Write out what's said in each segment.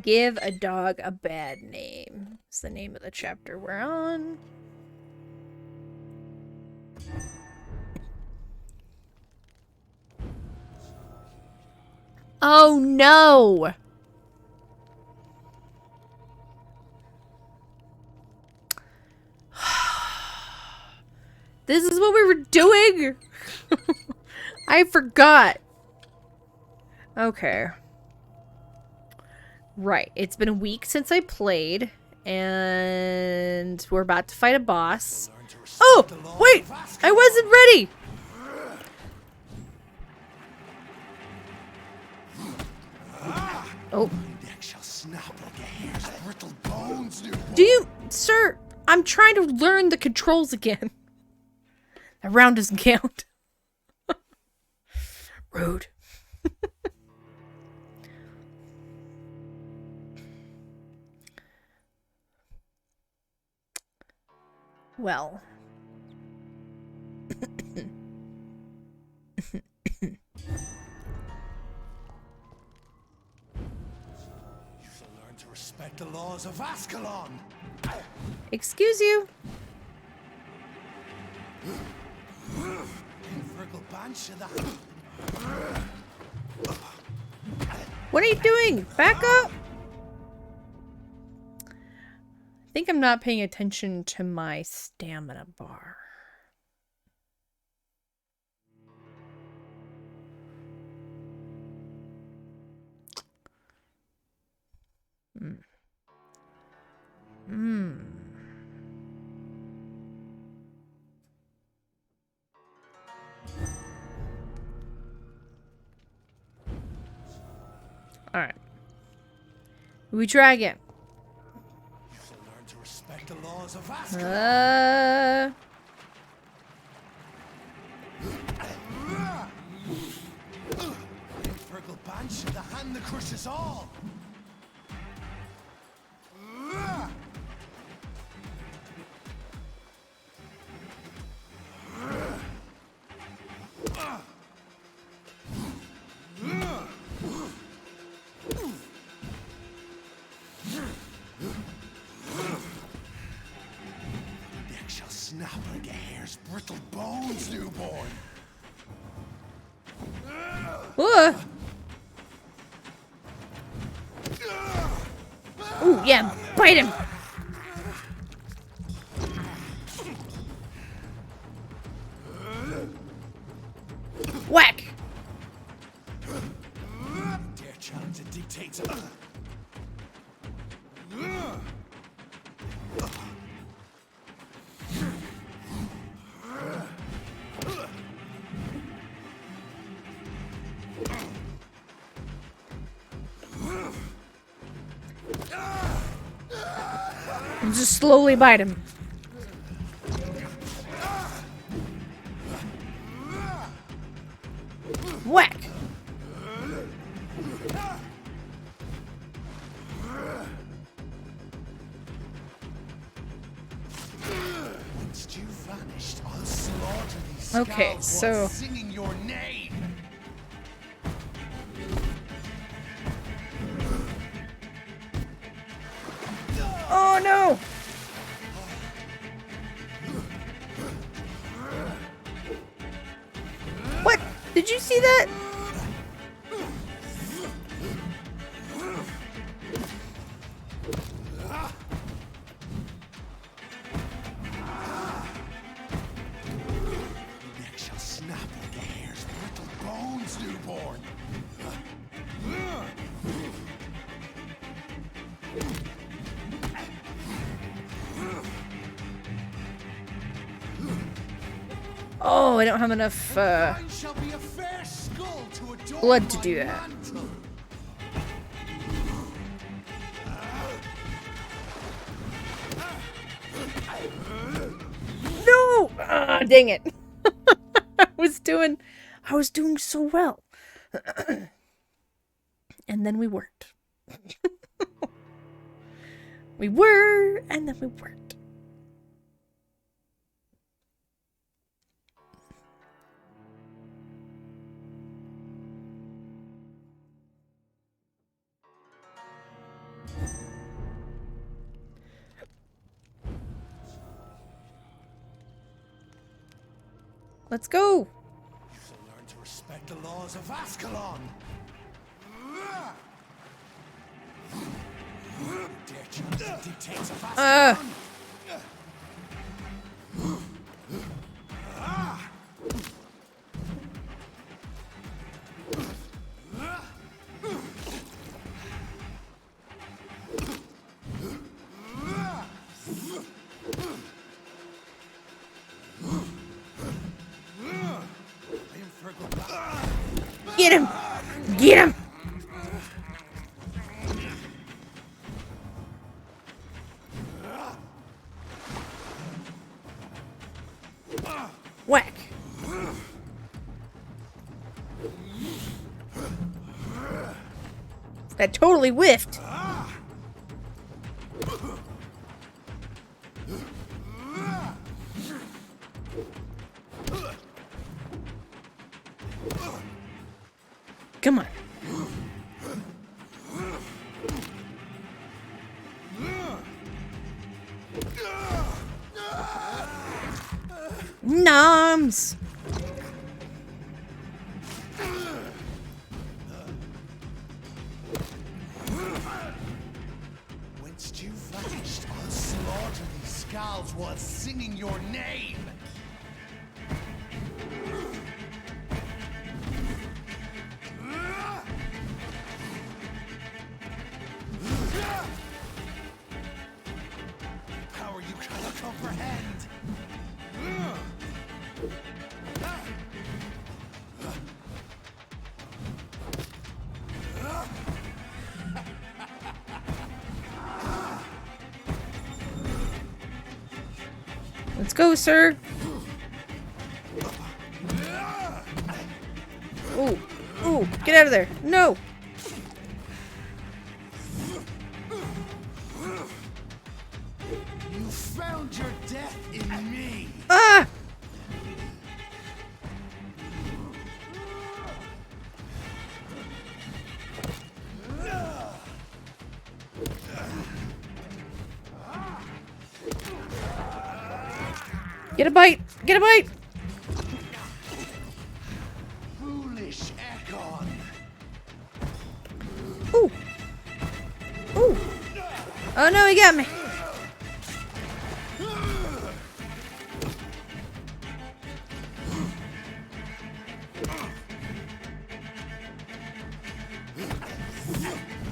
Give a dog a bad name. It's the name of the chapter we're on. Oh no! This is what we were doing? I forgot. Okay. Right. It's been a week since I played, and we're about to fight a boss. Oh! Wait! I wasn't ready! Oh. Do you... Sir, I'm trying to learn the controls again. That round doesn't count. Rude. Well. To respect the laws of Ascalon. Excuse you. What are you doing? Back up. I think I'm not paying attention to my stamina bar. Alright. We try again. You shall learn to respect the laws of Ascalon. Fergal Bansh, the hand that crushes all. Neck shall snap like a hare's brittle bones, newborn. Ooh, yeah, bite him. Whack. Dare challenge the dictates. And just slowly bite him. Whack. Once you vanished, I'll slaughter these Okay, scouts so while singing your name. oh no. What? Did you see that? Neck shall snap like a hare's brittle bones, newborn. Oh, I don't have enough Mine shall be a fair skull to adorn blood to my do that. mantle. No! Ah, dang it. I was doing so well. And then we weren't. We were, and then we weren't. Let's go. You shall learn to respect the laws of Ascalon. You dare challenge the dictates of Ascalon? Get him! Get him! Whack! That totally whiffed. Come on. Noms. Whence you vanished, I'll slaughter these skulls while singing your name. Power you cannot comprehend. Let's go, sir. Ooh. Ooh. Get out of there. No. You found your death in me. Ah! Get a bite! Get a bite! Foolish Ekon. Ooh! Ooh! Oh no, he got me!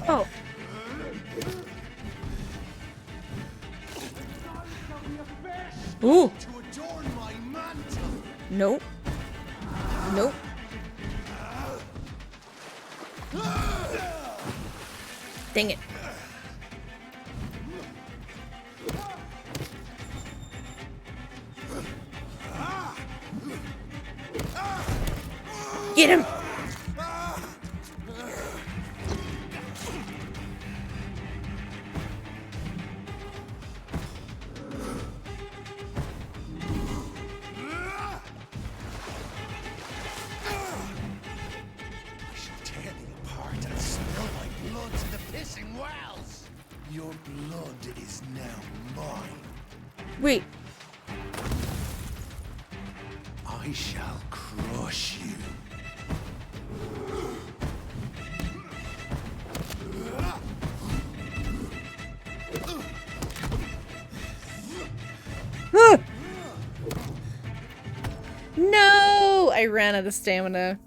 Oh. Ooh! To adorn my mantle. Nope. Nope. Dang it. Get him! Tear thee apart and spill my blood to the pissing wells. Your blood is now mine. Wait. I shall crush you. Ah! No! I ran out of stamina.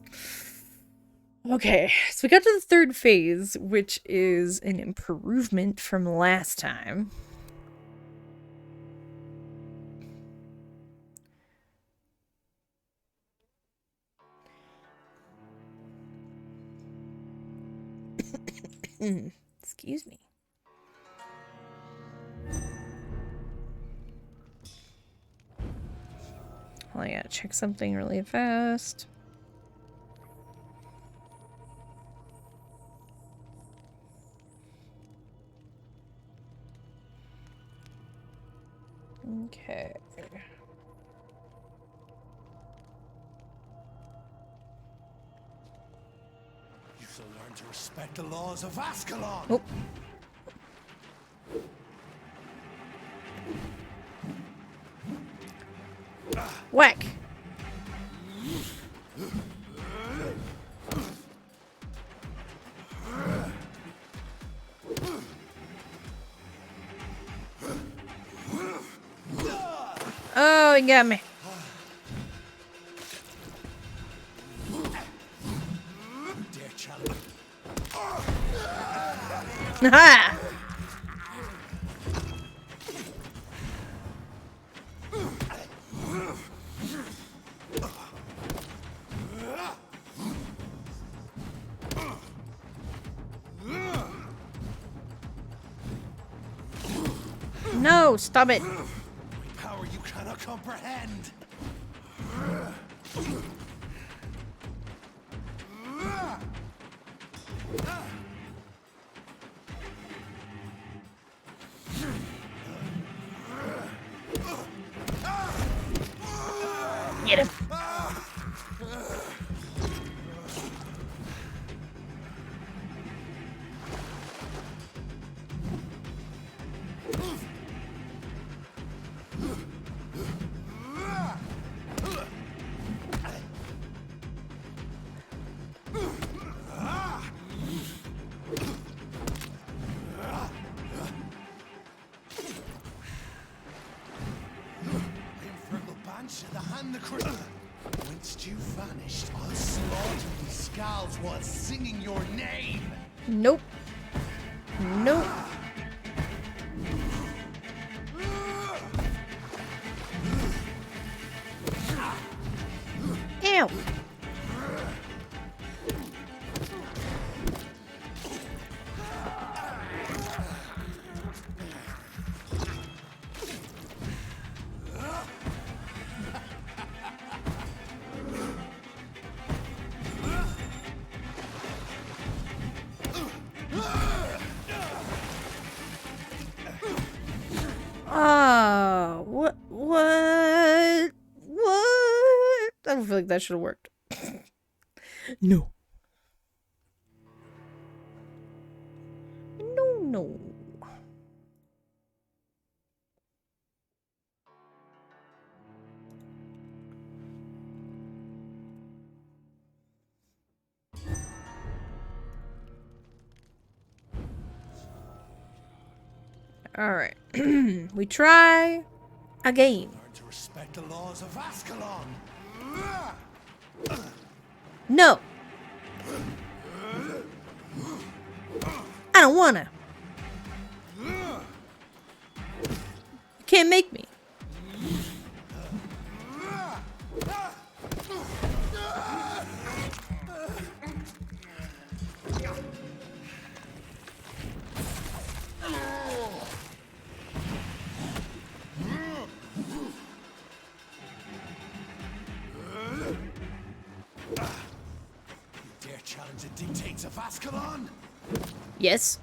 Okay, so we got to the third phase, which is an improvement from last time. Excuse me. Well, I gotta check something really fast. Okay. You shall learn to respect the laws of Ascalon. Oh. Whack. he got me. Dare challenge. Ha! No, stop it. Power you cannot comprehend. Get him. The hand the crystal. Whence you vanished, I'll slaughter these skulls while singing your name. Nope. Nope. Ew. Ah, what? I don't feel like that should have worked. No. No. All right. We try again. Learn to respect the laws of Ascalon. No. I don't wanna. You can't make me. Dare challenge the dictates of Ascalon? Yes.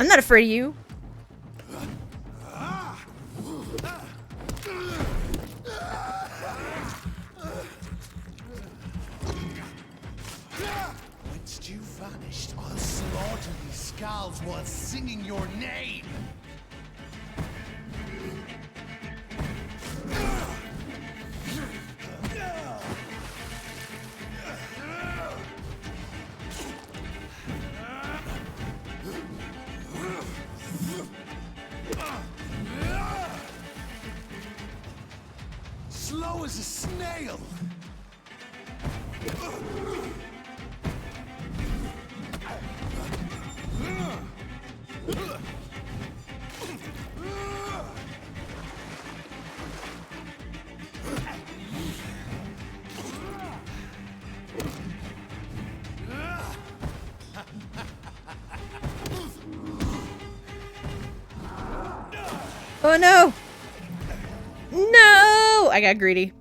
I'm not afraid of you. Whence you vanished, I'll slaughter these skulls while singing your name. Slow as a snail. Oh no! No! I got greedy.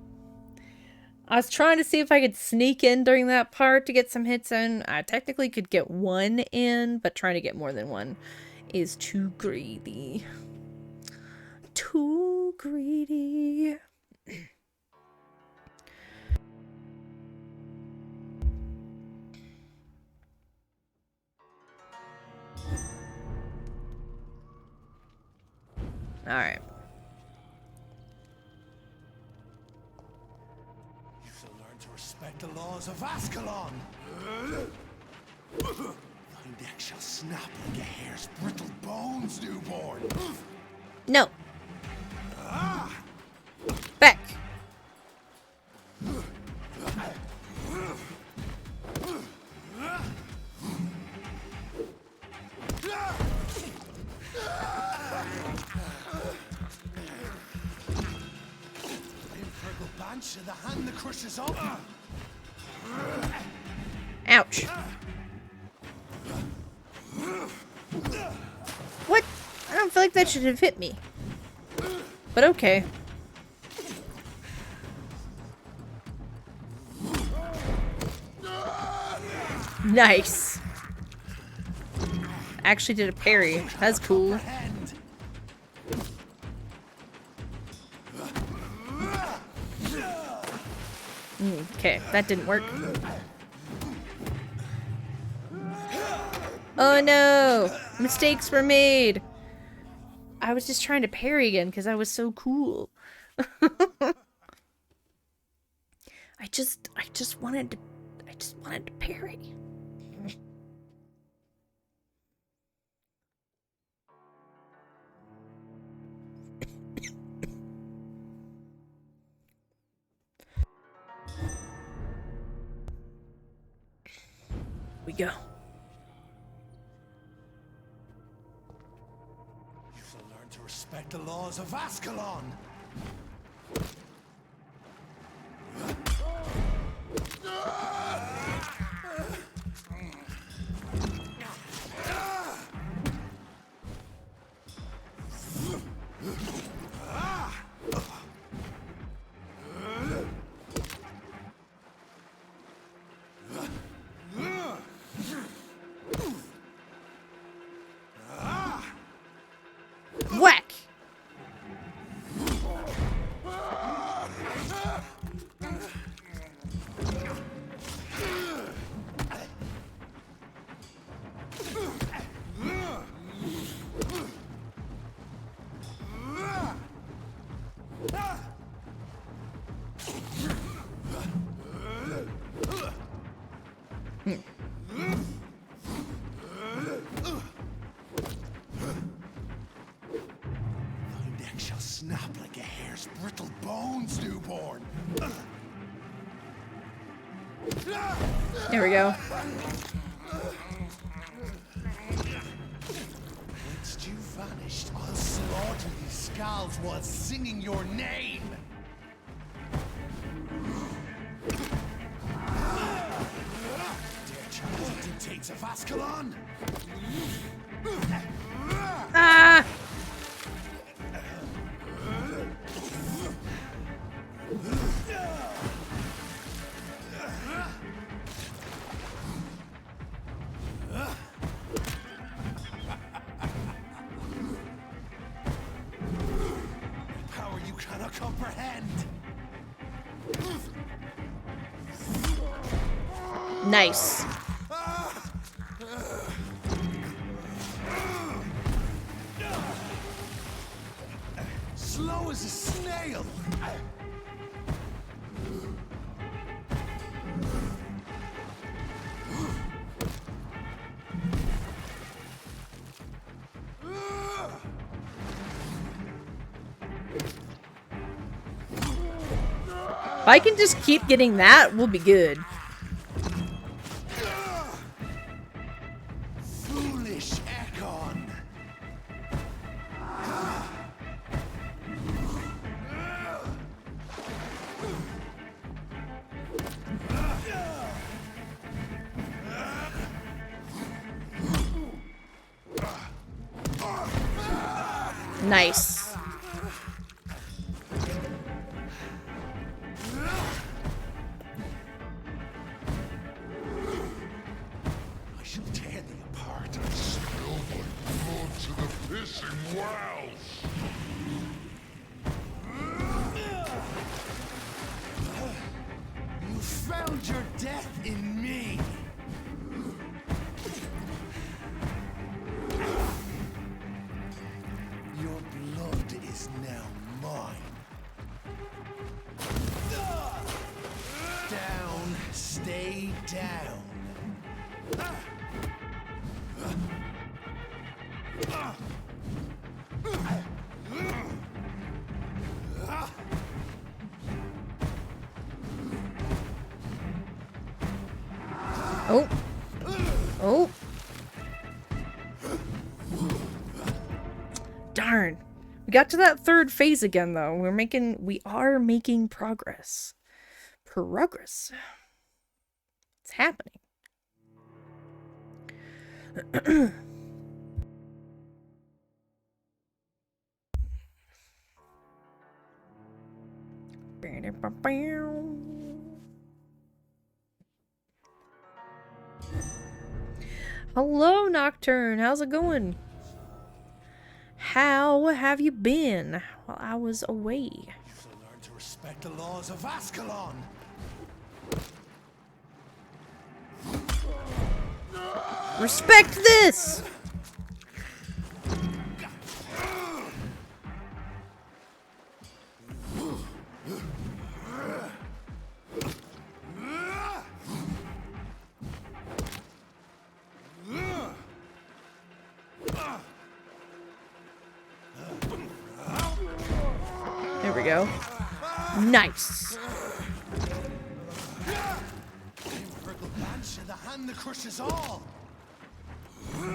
I was trying to see if I could sneak in during that part to get some hits in. I technically could get one in, but trying to get more than one is too greedy. Too greedy. All right. You shall learn to respect the laws of Ascalon. Thy neck shall snap like a hare's brittle bones, newborn. No. Back. The hand that crushes up. Ouch. What? I don't feel like that should have hit me. But okay. Nice. Actually did a parry. That's cool. Okay, that didn't work. Oh no! Mistakes were made! I was just trying to parry again because I was so cool. I just wanted to parry. We go. You shall learn to respect the laws of Ascalon. Whack! Snap like a hare's brittle bones, newborn. There we go. Once you vanished, I'll slaughter these skulls while singing your name. Dare challenge the dictates of Ascalon? Ah! Power you cannot comprehend. Nice. Slow as a snail. If I can just keep getting that, we'll be good. Foolish Ekon. Nice. I shall tear thee apart and spill my blood to the pissing wells. You found your death in me. Your blood is now mine. Down, stay down. Oh. Oh. Darn. We got to that third phase again, though. We are making progress. Progress. It's happening. Hello, Nocturne. How's it going? How have you been while I was away? You shall learn to respect the laws of Ascalon. Respect this! There we go. Nice. The hand that crushes all. My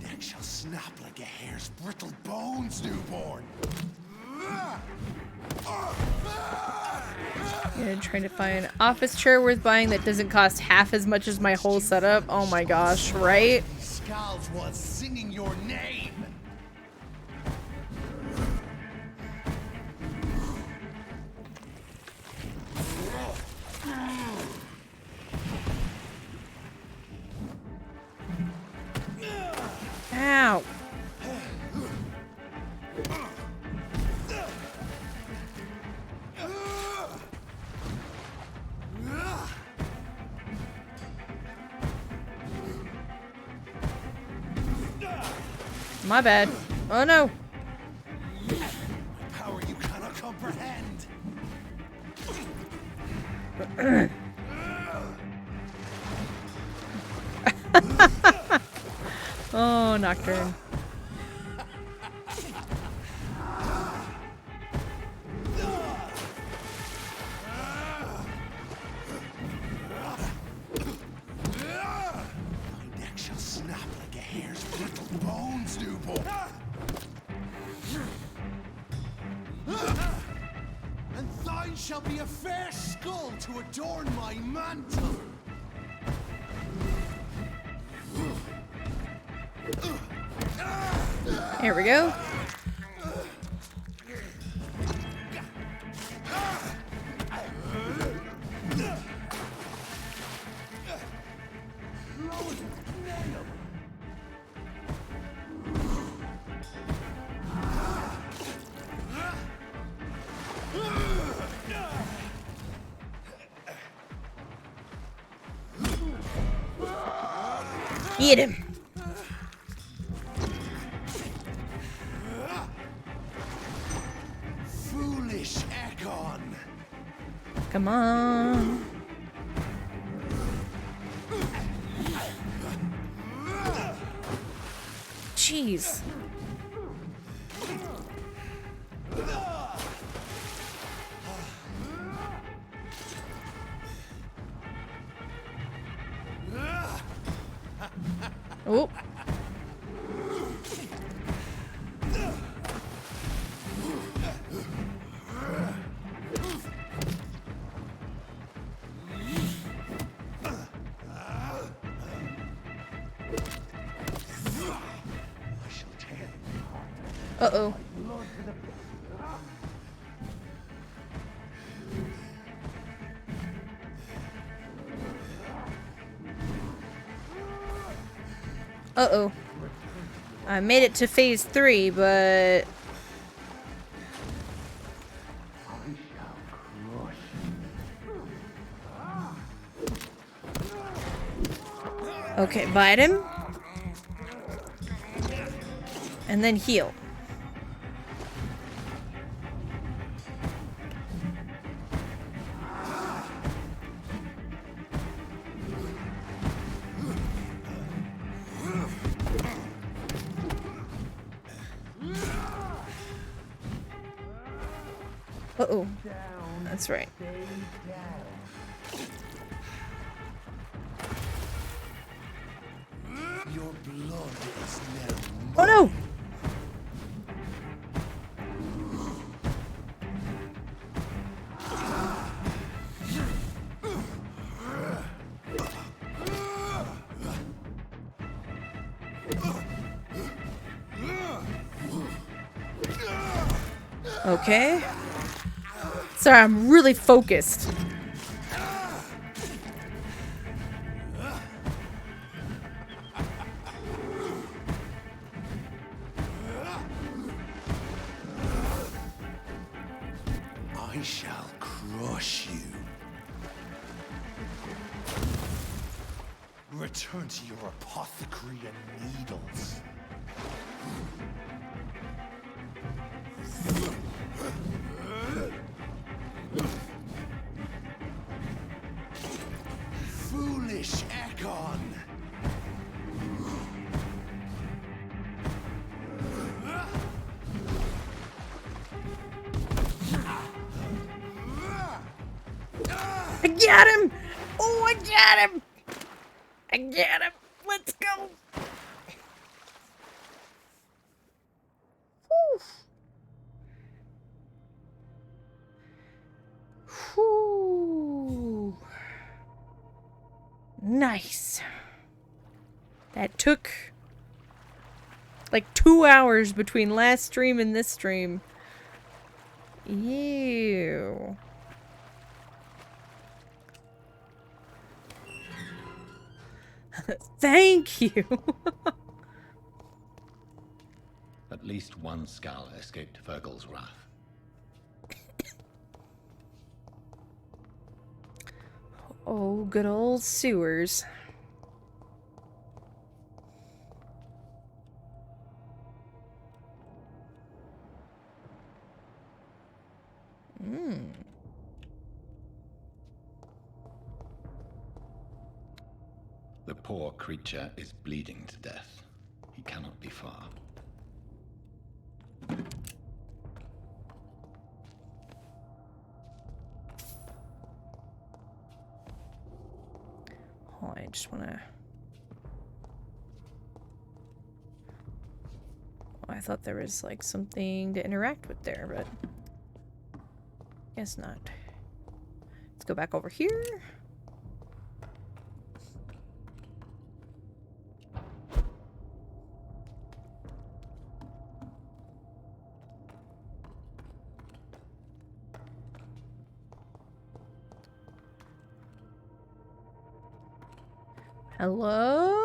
neck shall snap like a hare's brittle bones, newborn. Yeah, trying to find an office chair worth buying that doesn't cost half as much as my whole setup. Oh my gosh, right? Skulls was singing your name. Ow. My bad. Oh no. Power you cannot comprehend. Oh, Nocturne. My neck shall snap like a hare's brittle bones, newborn. And thine shall be a fair skull to adorn my mantle. Here we go. Get him. Foolish Ekon. Come on. Jeez. Oh. Uh-oh. Uh-oh. I made it to phase 3, but... Okay, bite him. And then heal. Uh-oh. That's right. Your blood is now Oh mine. no! Okay. Sorry, I'm really focused. I shall crush you. Return to your apothecary and needles. Foolish Ekon! I got him! Oh, I got him! I got him! Let's go! Whew. Whew. Nice. That took like 2 hours between last stream and this stream. Ew. Thank you. At least one Skull escaped Virgil's wrath. Oh, good old sewers. The poor creature is bleeding to death. He cannot be far. Oh, I just wanna... Oh, I thought there was like something to interact with there, but guess not. Let's go back over here. Hello?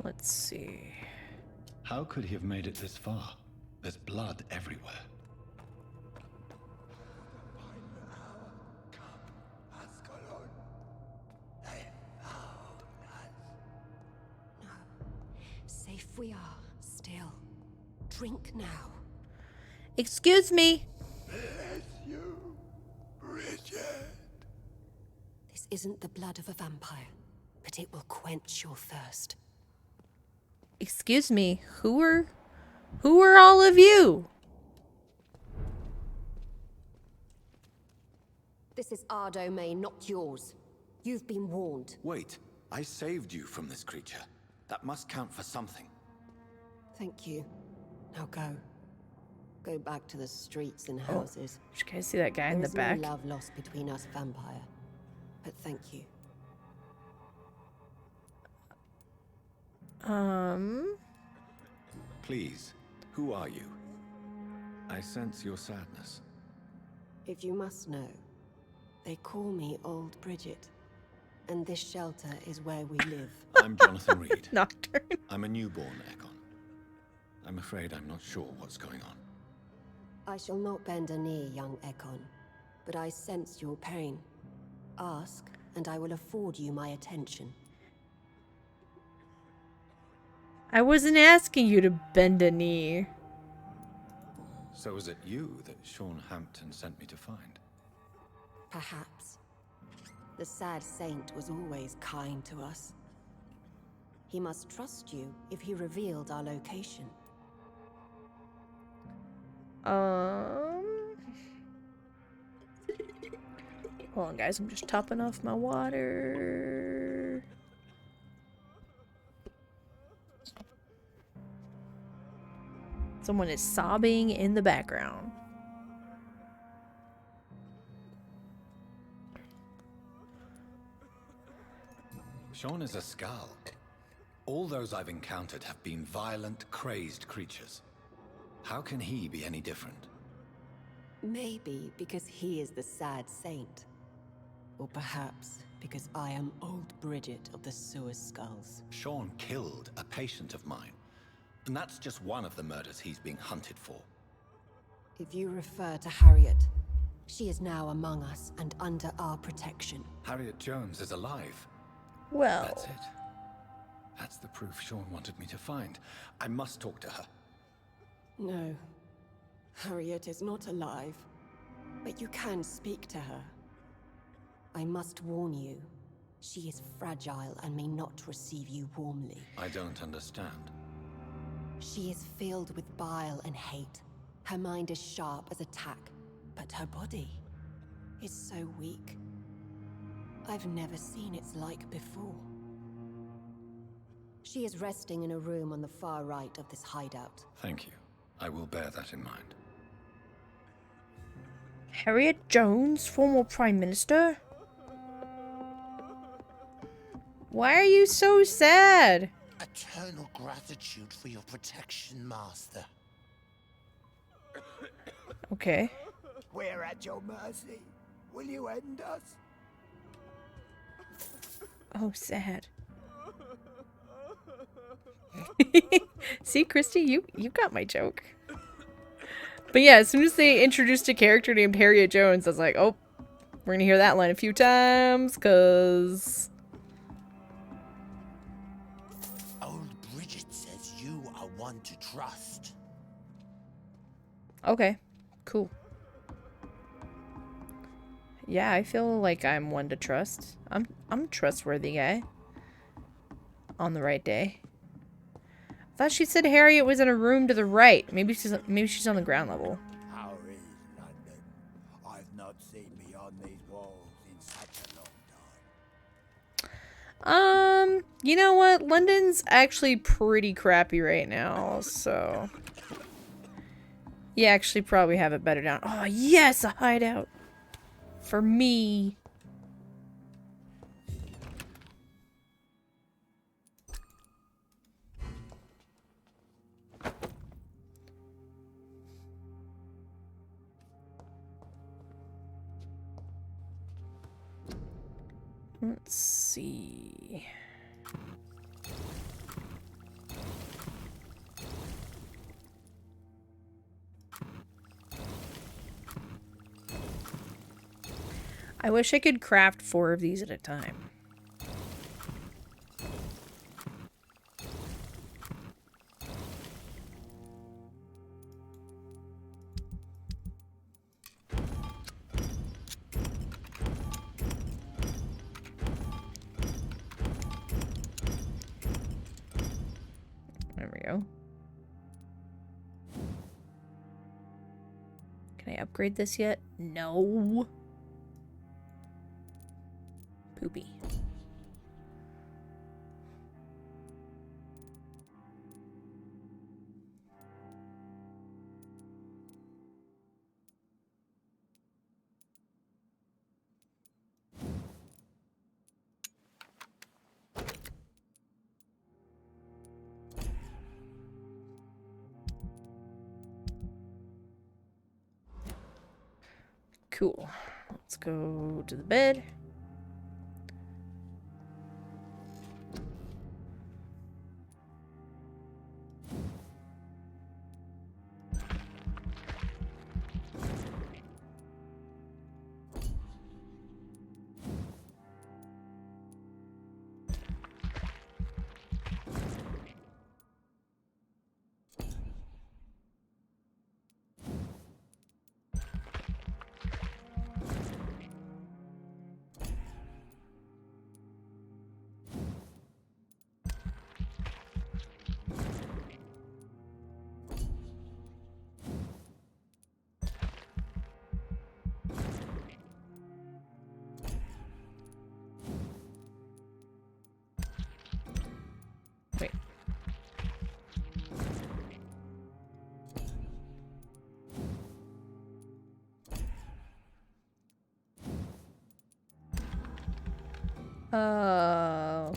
Let's see. How could he have made it this far? There's blood everywhere. Safe we are, still. Drink now. Excuse me. You, Bridget. This isn't the blood of a vampire, but it will quench your thirst. Excuse me. Who are all of you? This is our domain, not yours. You've been warned. Wait, I saved you from this creature. That must count for something. Thank you. Now go. Go back to the streets and houses. Did you guys see that guy in the There back? is no love lost between us, vampire. But thank you. Please, who are you? I sense your sadness. If you must know, they call me Old Bridget. And this shelter is where we live. I'm Jonathan Reed. Nocturne. I'm a newborn Ekon. I'm afraid I'm not sure what's going on. I shall not bend a knee, young Ekon, but I sense your pain. Ask, and I will afford you my attention. I wasn't asking you to bend a knee. So was it you that Sean Hampton sent me to find? Perhaps. The sad saint was always kind to us. He must trust you if he revealed our location. Hold on, guys. I'm just topping off my water. Someone is sobbing in the background. Sean is a skull. All those I've encountered have been violent, crazed creatures. How can he be any different? Maybe because he is the sad saint. Or perhaps because I am old Bridget of the Sewer Skulls. Sean killed a patient of mine. And that's just one of the murders he's being hunted for. If you refer to Harriet, she is now among us and under our protection. Harriet Jones is alive. Well, That's it. That's the proof Sean wanted me to find. I must talk to her. No. Harriet is not alive. But you can speak to her. I must warn you. She is fragile and may not receive you warmly. I don't understand. She is filled with bile and hate. Her mind is sharp as a tack, but her body is so weak. I've never seen its like before. She is resting in a room on the far right of this hideout. Thank you. I will bear that in mind. Harriet Jones, former Prime Minister? Why are you so sad? Eternal gratitude for your protection, Master. Okay. We're at your mercy. Will you end us? Oh, sad. See, Christy, you got my joke. But yeah, as soon as they introduced a character named Harriet Jones, I was like, oh, we're gonna hear that line a few times, cause... Old Bridget says you are one to trust. Okay, cool. Yeah, I feel like I'm one to trust. I'm a trustworthy guy. On the right day. I thought she said Harriet was in a room to the right. Maybe she's on the ground level. How is London? I've not seen beyond these walls in such a long time. You know what? London's actually pretty crappy right now, so... You actually probably have it better down. Oh, yes! A hideout! For me. Let's see. I wish I could craft 4 of these at a time. There we go. Can I upgrade this yet? No. Poopy. Cool. Let's go to the bed. Oh.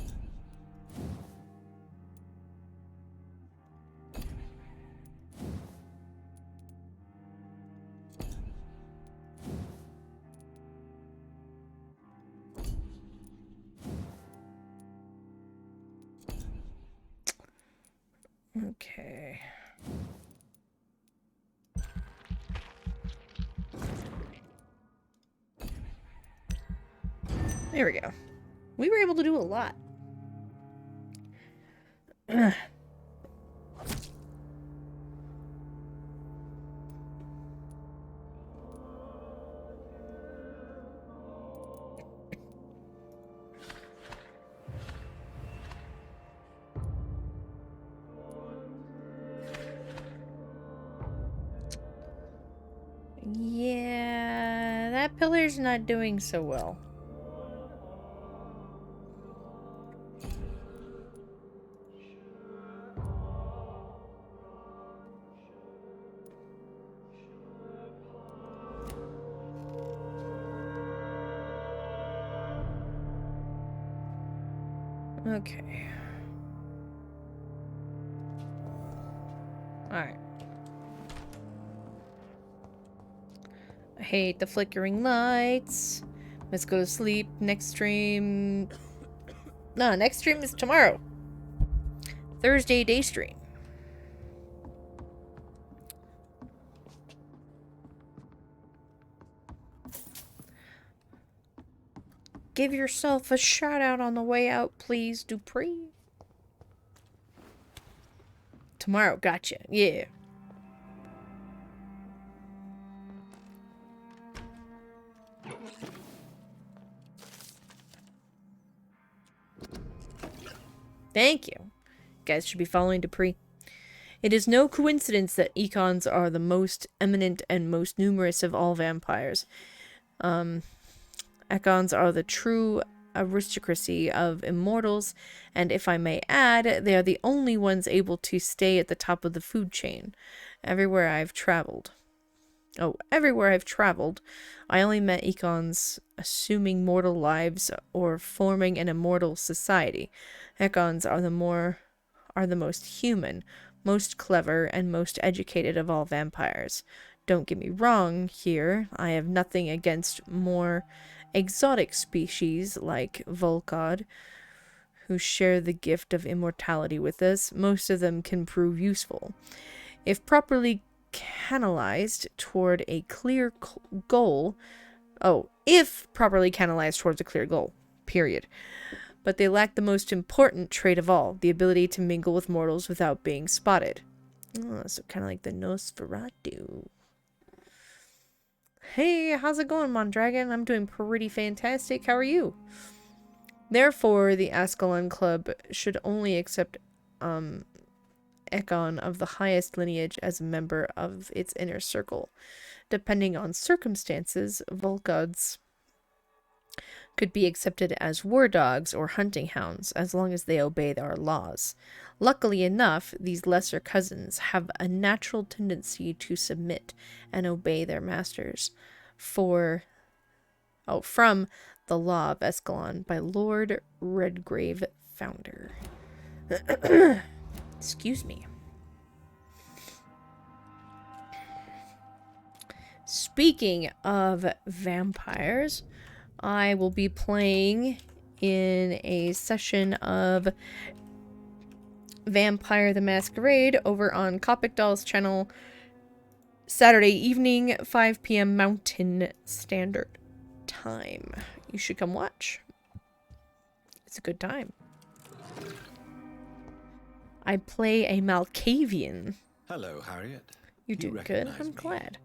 Okay. There we go. We were able to do a lot. Yeah, that pillar's not doing so well. Okay. Alright. I hate the flickering lights. Let's go to sleep. Next stream... No, next stream is tomorrow. Thursday day stream. Give yourself a shout out on the way out, please, Dupree. Tomorrow, gotcha. Yeah. Thank you. You guys should be following Dupree. It is no coincidence that econs are the most eminent and most numerous of all vampires. Econs are the true aristocracy of immortals, and if I may add, they are the only ones able to stay at the top of the food chain. Everywhere I've traveled, I only met econs assuming mortal lives or forming an immortal society. Econs are the most human, most clever, and most educated of all vampires. Don't get me wrong here, I have nothing against more exotic species like Volkod, who share the gift of immortality with us. Most of them can prove useful. If properly canalized toward a clear goal, period. But they lack the most important trait of all, the ability to mingle with mortals without being spotted. Oh, so kind of like the Nosferatu. Hey, how's it going, Mondragon? I'm doing pretty fantastic. How are you? Therefore, the Ascalon Club should only accept Ekon of the highest lineage as a member of its inner circle. Depending on circumstances, Volkods could be accepted as war dogs or hunting hounds as long as they obey our laws. Luckily enough, these lesser cousins have a natural tendency to submit and obey their masters. From the Law of Escalon by Lord Redgrave, founder. Excuse me. Speaking of vampires, I will be playing in a session of Vampire the Masquerade over on Copic Doll's channel Saturday evening, 5 p.m. Mountain Standard Time. You should come watch. It's a good time. I play a Malkavian. Hello, Harriet. You're doing good. recognize I'm me? glad.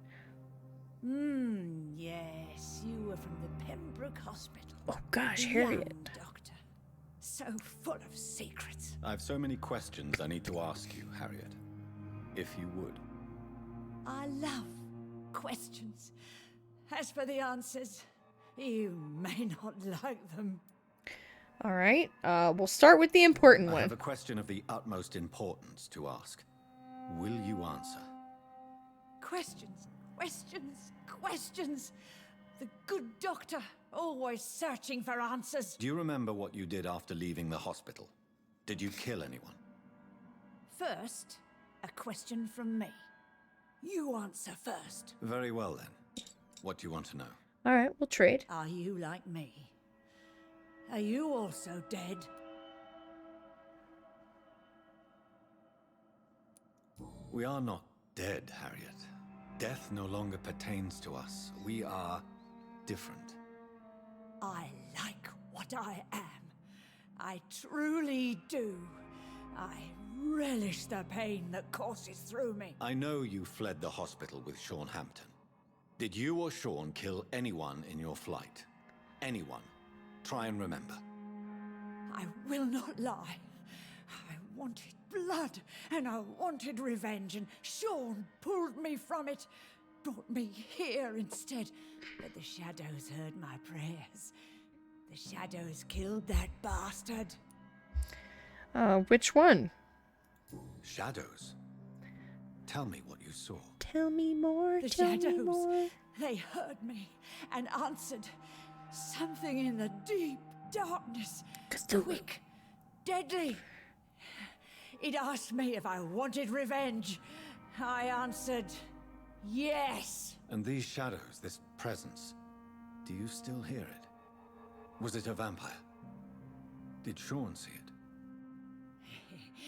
Yes, you were from the Pembroke Hospital. Oh gosh, The Harriet. young doctor. So full of secrets. I've so many questions I need to ask you, Harriet. If you would. I love questions. As for the answers, you may not like them. All right. We'll start with the important I one. have a question of the utmost importance to ask. Will you answer? Questions, questions, questions. The good doctor always searching for answers. Do you remember what you did after leaving the hospital? Did you kill anyone? First, a question from me. You answer first. Very well then. What do you want to know? Alright, we'll trade. Are you like me? Are you also dead? We are not dead, Harriet. Death no longer pertains to us. We are different. I like what I am. I truly do. I relish the pain that courses through me. I know you fled the hospital with Sean Hampton. Did you or Sean kill anyone in your flight? Anyone? Try and remember. I will not lie. I wanted blood, and I wanted revenge, and Sean pulled me from it, brought me here instead. But the shadows heard my prayers. The shadows killed that bastard. Which one? Shadows? Tell me what you saw. Tell me more, The tell me shadows, more. they heard me and answered. Something in the deep darkness. Cthulhu. Quick, deadly. It asked me if I wanted revenge. I answered, yes. And these shadows, this presence, do you still hear it? Was it a vampire? Did Sean see it?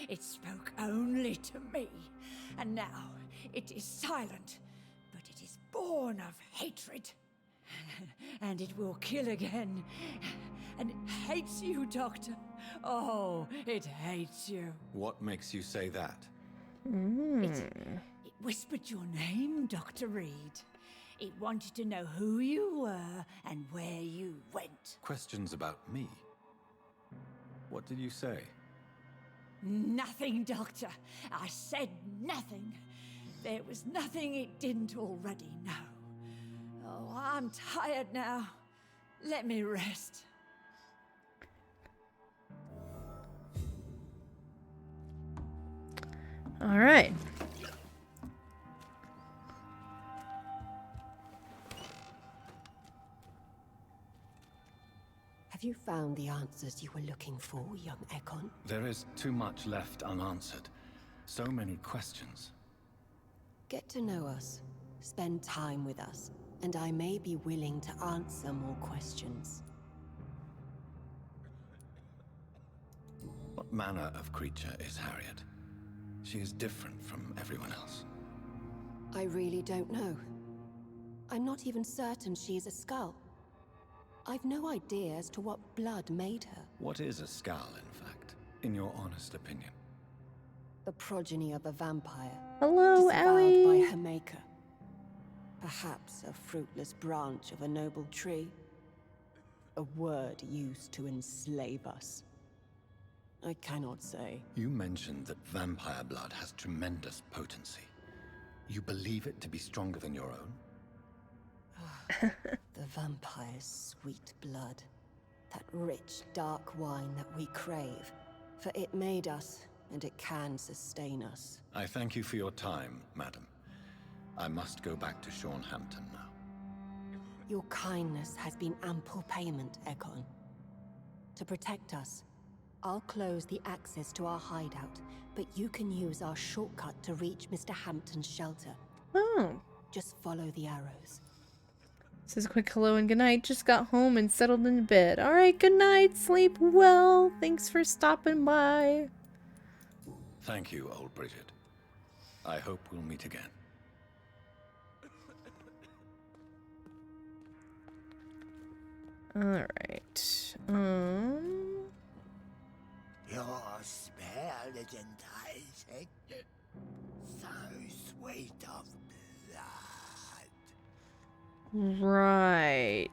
It spoke only to me, and now it is silent, but it is born of hatred. And it will kill again. And it hates you, Doctor. Oh, it hates you. What makes you say that? It whispered your name, Dr. Reed. It wanted to know who you were and where you went. Questions about me? What did you say? Nothing, Doctor. I said nothing. There was nothing it didn't already know. Oh, I'm tired now. Let me rest. All right. Have you found the answers you were looking for, young Ekon? There is too much left unanswered. So many questions. Get to know us, spend time with us, and I may be willing to answer more questions. What manner of creature is Harriet? She is different from everyone else. I really don't know. I'm not even certain she is a skull. I've no idea as to what blood made her. What is a skull, in fact, in your honest opinion? The progeny of a vampire. Hello, disavowed Ellie. by her maker. Perhaps a fruitless branch of a noble tree. A word used to enslave us. I cannot say. You mentioned that vampire blood has tremendous potency. You believe it to be stronger than your own? The vampire's sweet blood. That rich, dark wine that we crave. For it made us, and it can sustain us. I thank you for your time, madam. I must go back to Sean Hampton now. Your kindness has been ample payment, Ekon. To protect us, I'll close the access to our hideout, but you can use our shortcut to reach Mr. Hampton's shelter. Oh. Just follow the arrows. Says a quick hello and good night. Just got home and settled in bed. All right, good night. Sleep well. Thanks for stopping by. Thank you, old Bridget. I hope we'll meet again. All right. Your spell is enticing. So sweet of blood. Right.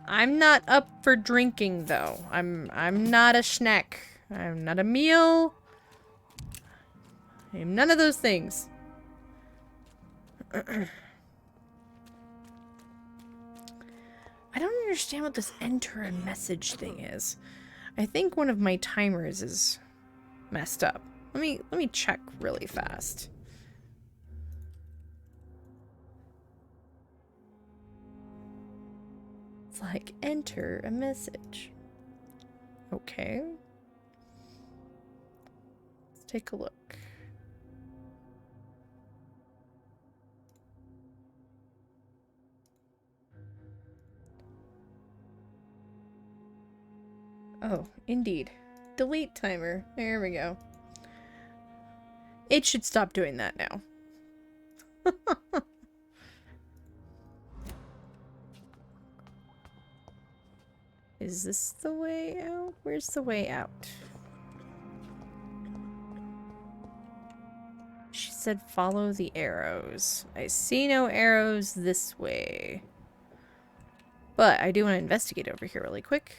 I'm not up for drinking though. I'm not a snack. I'm not a meal. I'm none of those things. I don't understand what this enter a message thing is. I think one of my timers is messed up. Let me check really fast. It's like, enter a message. Okay. Let's take a look. Oh, indeed. Delete timer. There we go. It should stop doing that now. Is this the way out? Where's the way out? She said follow the arrows. I see no arrows this way. But I do want to investigate over here really quick.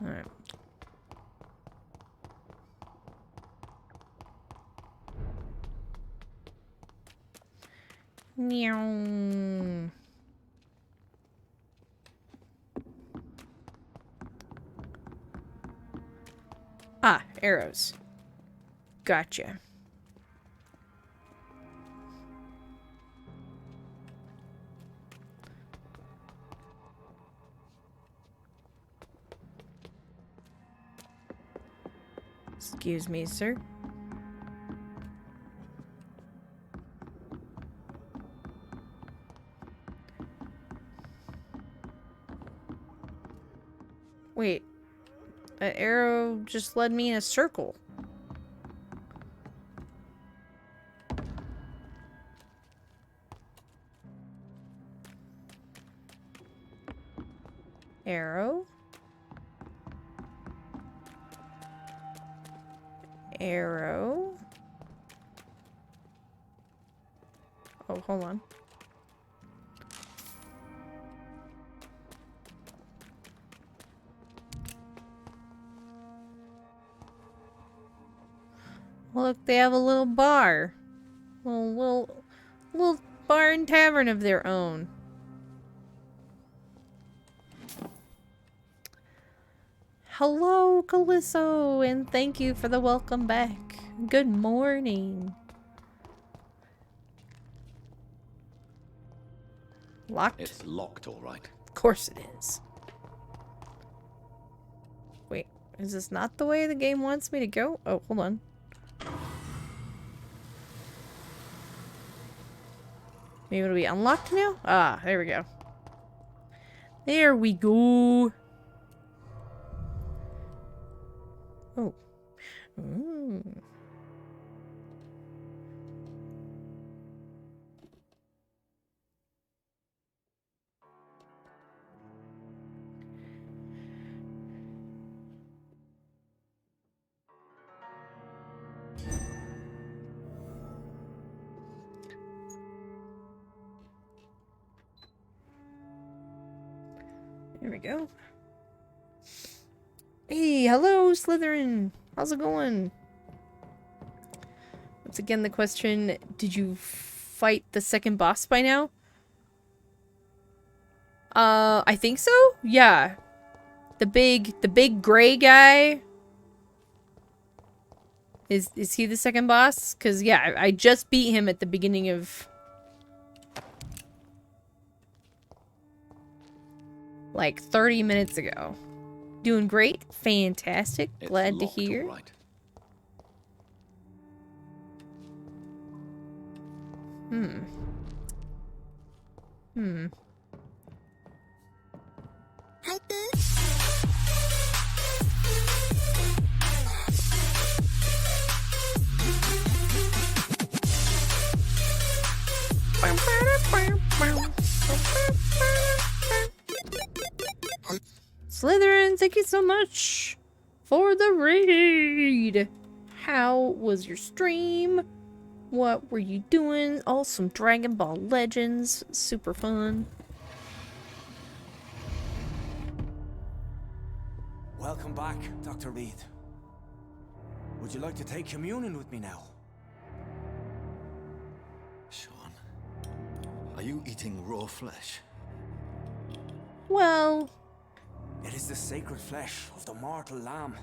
Alright. Meow. Ah, arrows. Gotcha. Excuse me, sir. Wait. That arrow just led me in a circle. Arrow. Arrow. Oh, hold on. Look, they have a little bar. Little bar and tavern of their own. Hello, Calisso, and thank you for the welcome back. Good morning. Locked? It's locked, all right. Of course it is. Wait, is this not the way the game wants me to go? Oh, hold on. Maybe it'll be unlocked now? Ah, there we go. There we go. Oh. Ooh. There we go. Hey, hello, Slytherin. How's it going? Once again, the question, did you fight the second boss by now? I think so? Yeah. The big gray guy. Is he the second boss? Because, yeah, I just beat him at the beginning of... like 30 minutes ago. Doing great. Fantastic. Glad to hear. All right. Slytherin, thank you so much for the raid. How was your stream? What were you doing? Oh, some Dragon Ball Legends. Super fun. Welcome back, Dr. Reed. Would you like to take communion with me now? Sean, are you eating raw flesh? Well, It is the sacred flesh of the mortal lamb.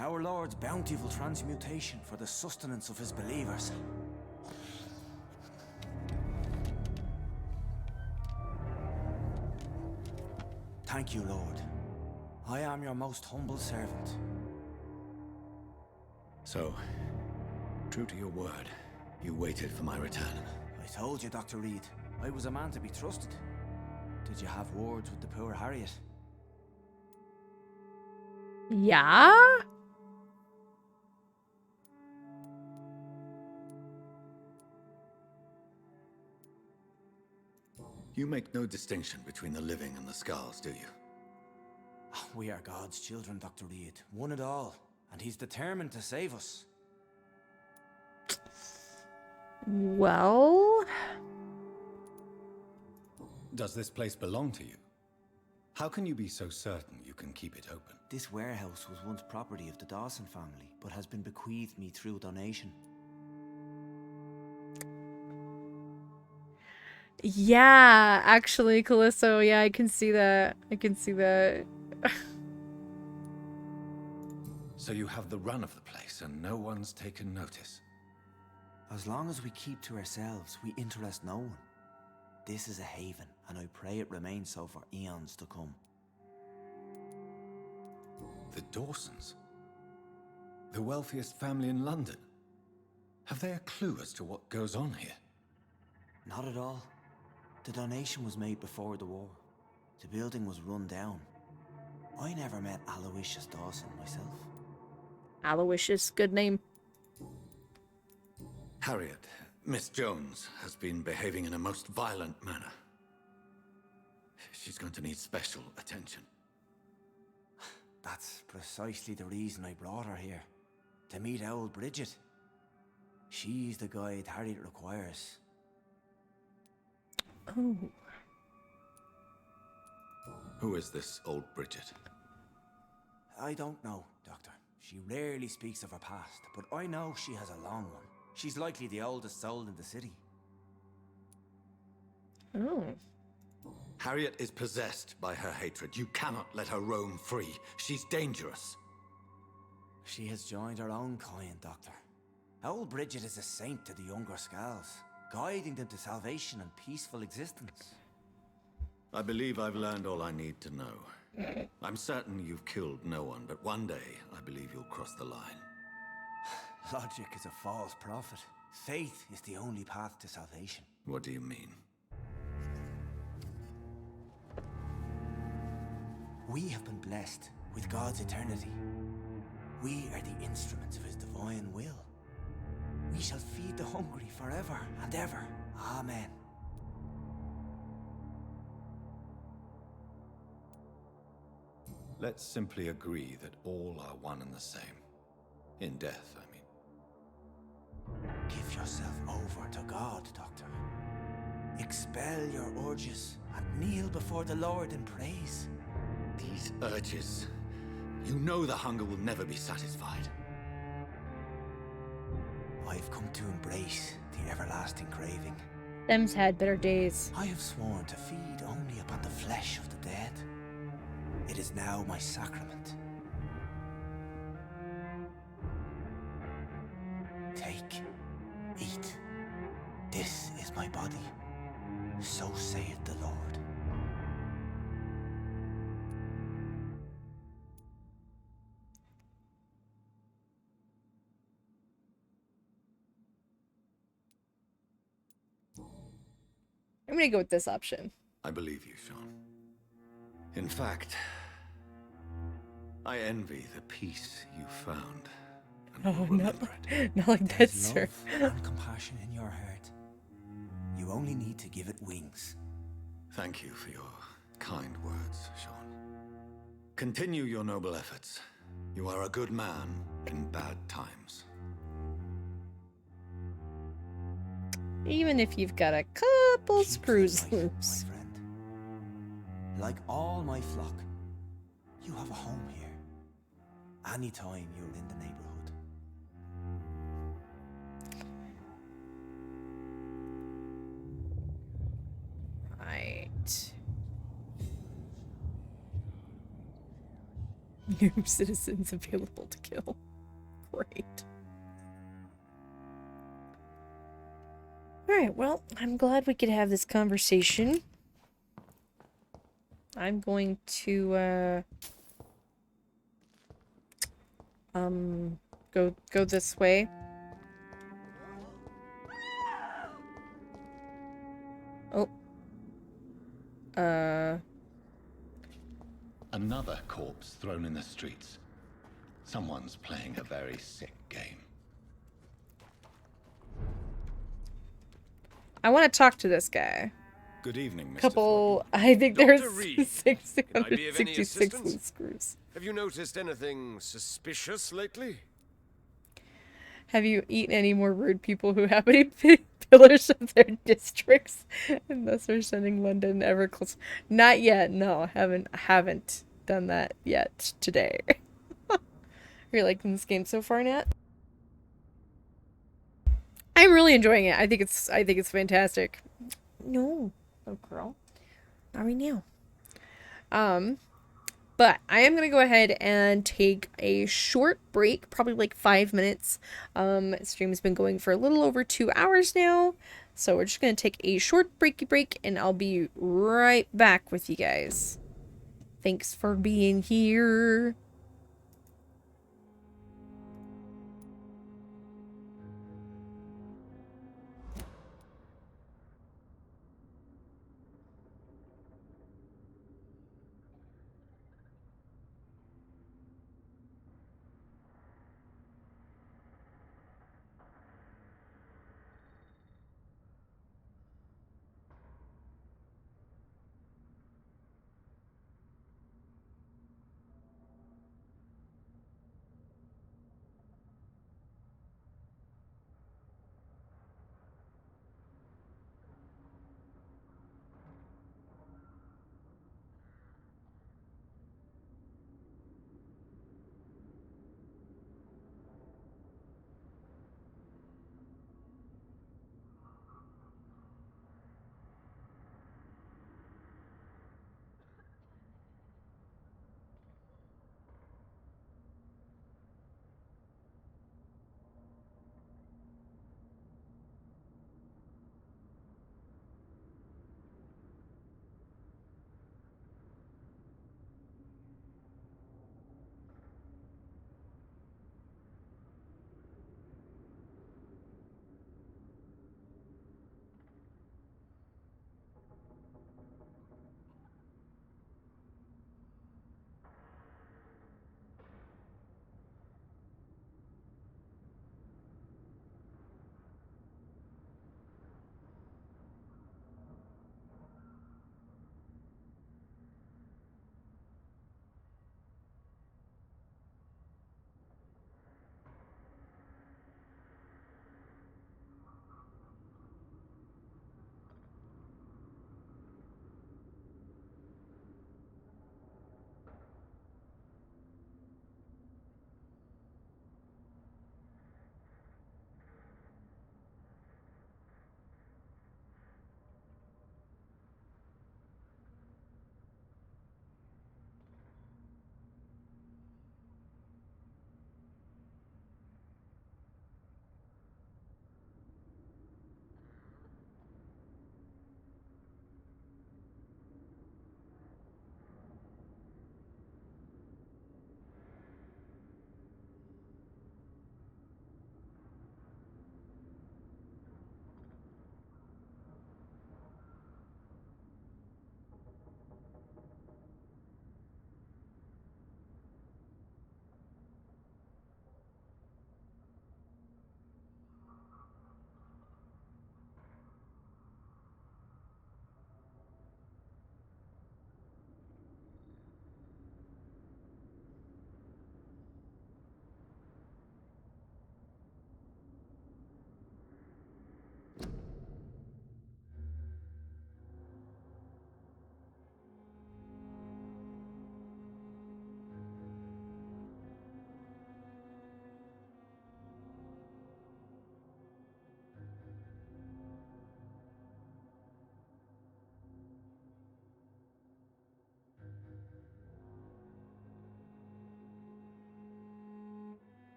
Our Lord's bountiful transmutation for the sustenance of his believers. Thank you, Lord. I am your most humble servant. So, true to your word, you waited for my return. I told you, Dr. Reed, I was a man to be trusted. Did you have words with the poor Harriet? Yeah? You make no distinction between the living and the Skulls, do you? We are God's children, Dr. Reed. One and all. And he's determined to save us. Well... Does this place belong to you? How can you be so certain you can keep it open? This warehouse was once property of the Dawson family, but has been bequeathed me through donation. Yeah, actually, Callisto, yeah, I can see that. I can see that. So you have the run of the place and no one's taken notice? As long as we keep to ourselves, we interest no one. This is a haven, and I pray it remains so for eons to come. The Dawsons? The wealthiest family in London? Have they a clue as to what goes on here? Not at all. The donation was made before the war. The building was run down. I never met Aloysius Dawson myself. Aloysius, good name. Harriet, Miss Jones, has been behaving in a most violent manner. She's going to need special attention. That's precisely the reason I brought her here. To meet old Bridget. She's the guide Harriet requires. Oh. Who is this old Bridget? I don't know, Doctor. She rarely speaks of her past, but I know she has a long one. She's likely the oldest soul in the city. Oh. Harriet is possessed by her hatred. You cannot let her roam free. She's dangerous. She has joined her own kind, Doctor. Old Bridget is a saint to the younger Skulls, guiding them to salvation and peaceful existence. I believe I've learned all I need to know. I'm certain you've killed no one, but one day I believe you'll cross the line. Logic is a false prophet. Faith is the only path to salvation. What do you mean? We have been blessed with God's eternity. We are the instruments of his divine will. We shall feed the hungry forever and ever. Amen. Let's simply agree that all are one and the same. In death, I mean. Give yourself over to God, Doctor. Expel your urges and kneel before the Lord in praise. These urges. You know the hunger will never be satisfied. I've come to embrace the everlasting craving. Them's had better days. I have sworn to feed only upon the flesh of the dead. It is now my sacrament. Take, eat. This is my body. So saith the Lord. I'm gonna go with this option. I believe you, Sean. In fact, I envy the peace you found. And will remember it. Not like that, There's sir. love and compassion in your heart. You only need to give it wings. Thank you for your kind words, Sean. Continue your noble efforts. You are a good man in bad times. Even if you've got a couple Keep screws the light, loose. my friend. Like all my flock, you have a home here. Anytime you're in the neighborhood. Right. New citizens available to kill. Great. Alright, well, I'm glad we could have this conversation. I'm going to, go this way. Oh. Another corpse thrown in the streets. Someone's playing a very sick game. I want to talk to this guy. Good evening, Mr. Couple, Thornton. I think Dr. there's Reed, 666 assistance? loose screws. Have you noticed anything suspicious lately? Have you eaten any more rude people who have any pillars of their districts and thus are sending London ever closer? Not yet. No, haven't done that yet today. You're liking this game so far, Nat? I'm really enjoying it. I think it's fantastic. No, oh girl, not right now. But I am going to go ahead and take a short break, probably like 5 minutes. Stream has been going for a little over 2 hours now. So we're just going to take a short break, and I'll be right back with you guys. Thanks for being here.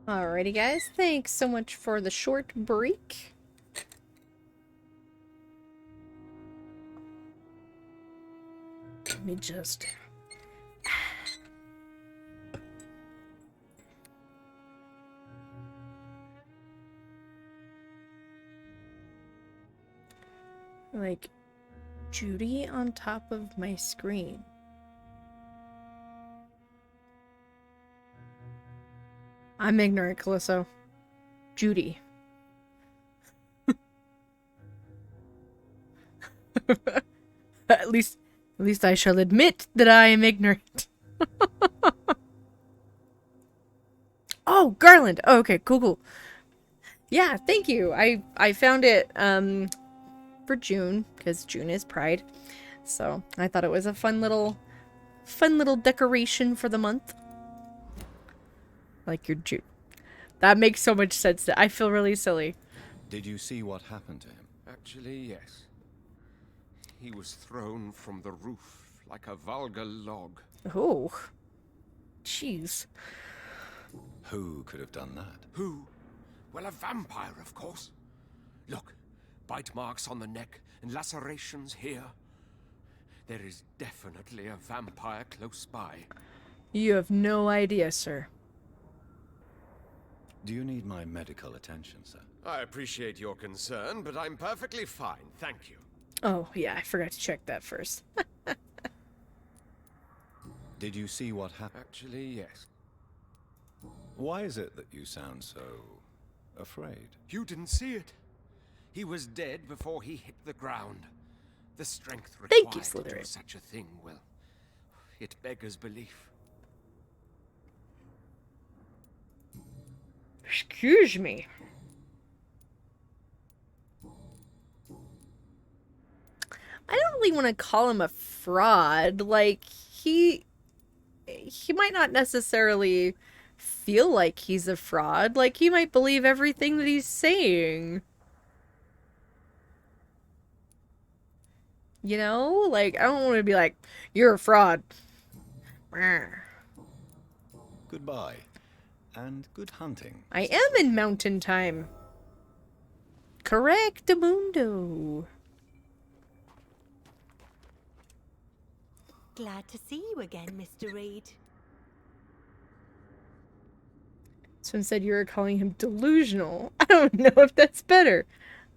Alrighty, guys. Thanks so much for the short break. Let me just... like, Judy on top of my screen. I'm ignorant, Calypso. Judy. At least I shall admit that I am ignorant. Oh, Garland. Oh, okay, cool. Yeah, thank you. I found it for June, because June is Pride. So I thought it was a fun little decoration for the month. Like your June. That makes so much sense. I feel really silly. Did you see what happened to him? Actually, yes. He was thrown from the roof like a vulgar log. Oh. Jeez. Who could have done that? Who? Well, a vampire, of course. Look, bite marks on the neck and lacerations here. There is definitely a vampire close by. You have no idea, sir. Do you need my medical attention, sir? I appreciate your concern, but I'm perfectly fine, thank you. Oh, yeah, I forgot to check that first. Did you see what happened? Actually, yes. Why is it that you sound so afraid? You didn't see it. He was dead before he hit the ground. The strength Thank you, required to do Slytherin. such a thing, well, it beggars belief. Excuse me. I don't really want to call him a fraud. Like, he might not necessarily feel like he's a fraud. Like, he might believe everything that he's saying. You know? Like, I don't want to be like, you're a fraud. Goodbye, and good hunting. I am in mountain time. Correctamundo. Glad to see you again, Mr. Reed. Someone said you were calling him delusional. I don't know if that's better.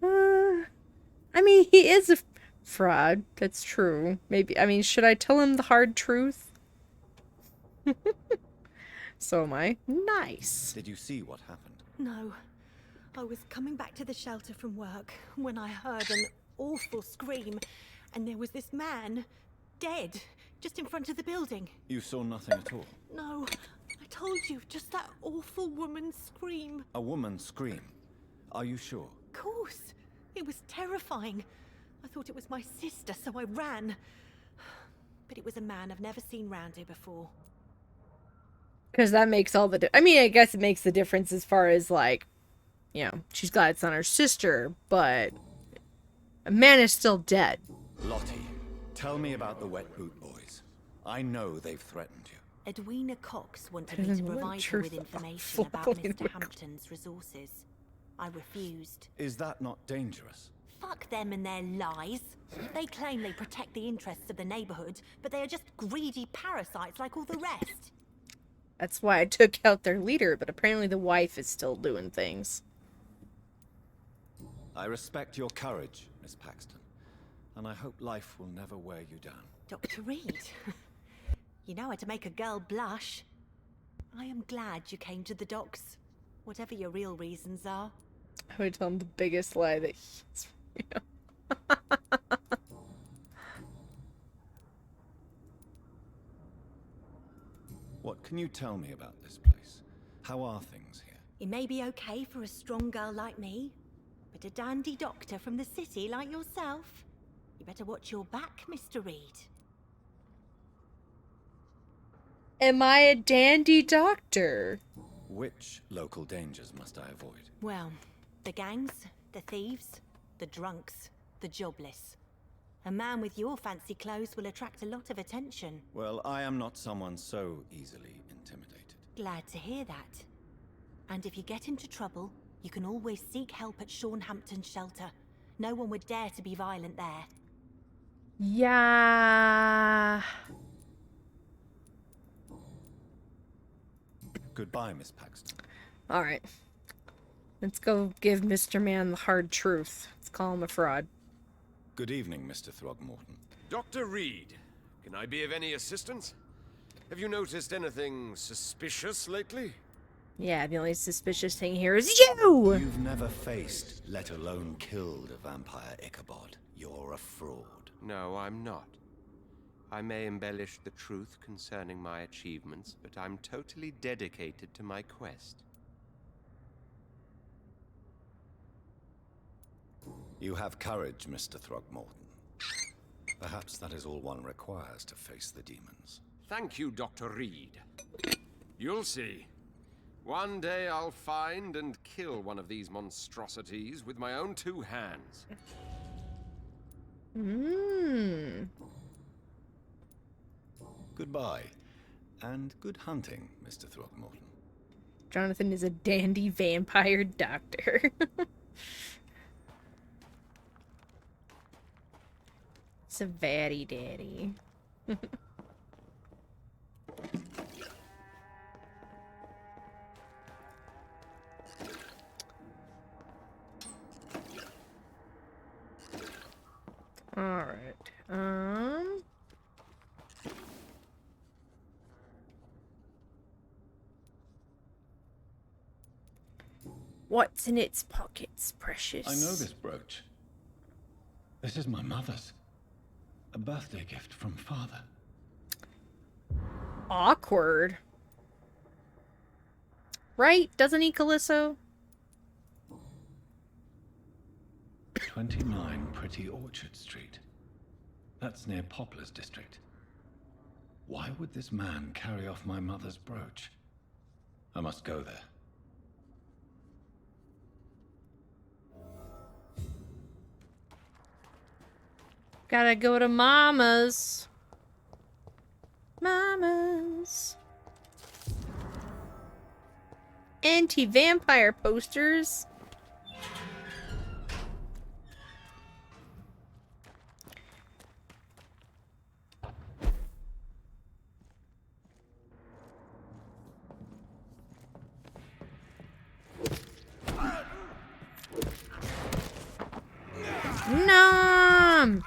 I mean, he is a fraud. That's true. Maybe, I mean, should I tell him the hard truth? So am I. Nice. Did you see what happened? No. I was coming back to the shelter from work when I heard an awful scream, and there was this man, dead, just in front of the building. You saw nothing at all? No, I told you, just that awful woman's scream. A woman scream? Are you sure? Of course. It was terrifying. I thought it was my sister, so I ran. But it was a man I've never seen round here before. Because that makes all the I mean, I guess it makes the difference as far as, like, you know, she's glad it's not her sister, but a man is still dead. Lottie, tell me about the Wet Boot Boys. I know they've threatened you. Edwina Cox wanted me to provide her with information about Mr. Hampton's resources. I refused. Is that not dangerous? Fuck them and their lies. They claim they protect the interests of the neighborhood, but they are just greedy parasites like all the rest. That's why I took out their leader, but apparently the wife is still doing things. I respect your courage, Miss Paxton, and I hope life will never wear you down. Dr. Reed, you know how to make a girl blush. I am glad you came to the docks, whatever your real reasons are. I would tell him the biggest lie that he's real. What can you tell me about this place? How are things here? It may be okay for a strong girl like me, but a dandy doctor from the city like yourself, you better watch your back, Mr. Reed. Am I a dandy doctor? Which local dangers must I avoid? Well, the gangs, the thieves, the drunks, the jobless. A man with your fancy clothes will attract a lot of attention. Well, I am not someone so easily intimidated. Glad to hear that. And if you get into trouble, you can always seek help at Shornhampton's shelter. No one would dare to be violent there. Yeah. Goodbye, Miss Paxton. All right. Let's go give Mr. Man the hard truth. Let's call him a fraud. Good evening, Mr. Throgmorton. Dr. Reed, can I be of any assistance? Have you noticed anything suspicious lately? Yeah, the only suspicious thing here is you! You've never faced, let alone killed, a vampire Ichabod. You're a fraud. No, I'm not. I may embellish the truth concerning my achievements, but I'm totally dedicated to my quest. You have courage, Mr. Throgmorton. Perhaps that is all one requires to face the demons. Thank you, Dr. Reed. You'll see. One day I'll find and kill one of these monstrosities with my own 2 hands. Goodbye, and good hunting, Mr. Throgmorton. Jonathan is a dandy vampire doctor. It's a very daddy. All right. What's in its pockets, precious? I know this brooch. This is my mother's. A birthday gift from father. Awkward. Right? Doesn't he, Calisso? 29 Pretty Orchard Street. That's near Poplar's district. Why would this man carry off my mother's brooch? I must go there. Gotta go to Mama's. Mama's. Anti-vampire posters. Nom!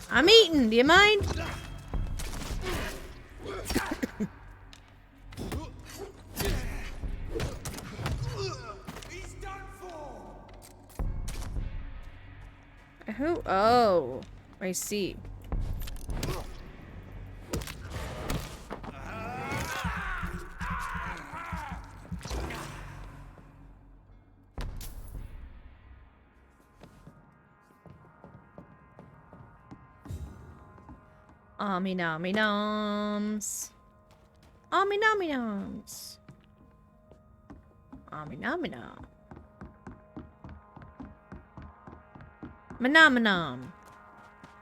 I'm eating, do you mind? He's done for. Who? Oh, I see. Ommy nommy noms. Ommy nommy noms. Ommy nommy nom. Manamanom.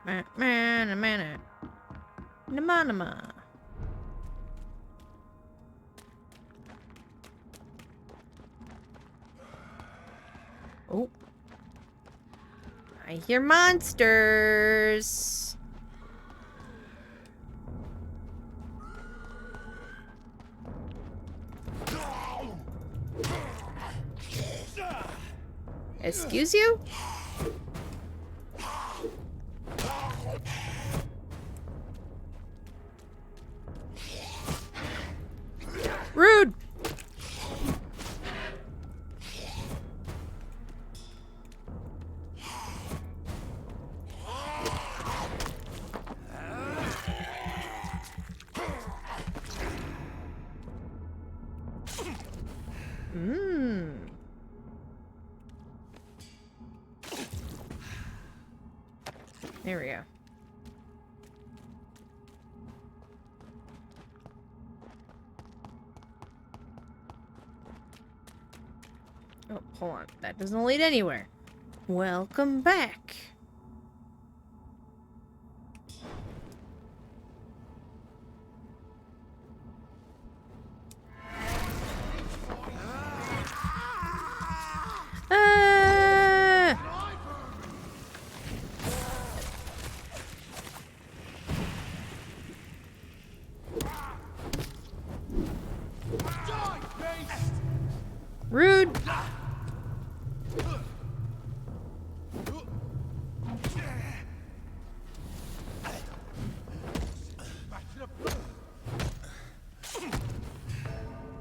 Man. Namanama. Oh. I hear monsters. Excuse you? Rude! There we go. Oh, hold on. That doesn't lead anywhere. Welcome back. Ah! Rude.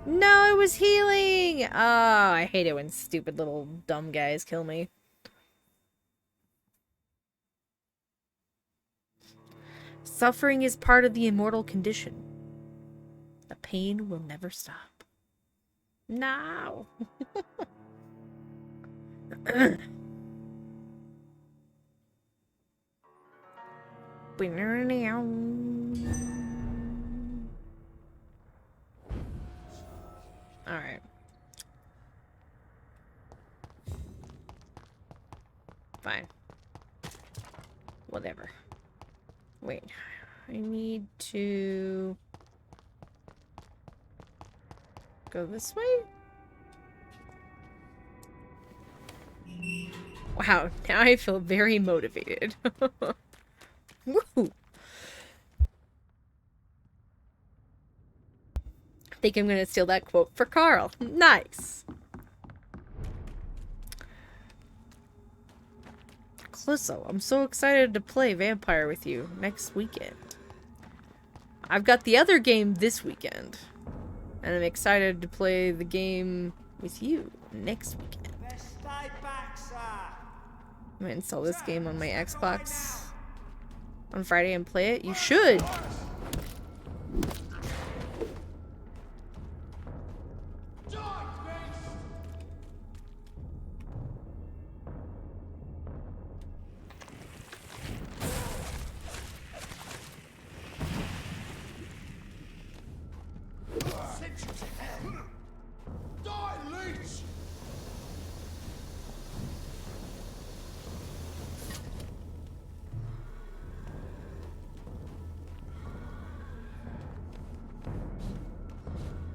No, it was healing! Oh, I hate it when stupid little dumb guys kill me. Suffering is part of the immortal condition. The pain will never stop. No! Alright. Fine. Whatever. Wait. I need to go this way? Wow, now I feel very motivated. Woo! I think I'm gonna steal that quote for Carl. Nice! Clouseau, I'm so excited to play Vampyr with you next weekend. I've got the other game this weekend. And I'm excited to play the game with you next weekend. I'm gonna install this game on my Xbox on Friday and play it. You should!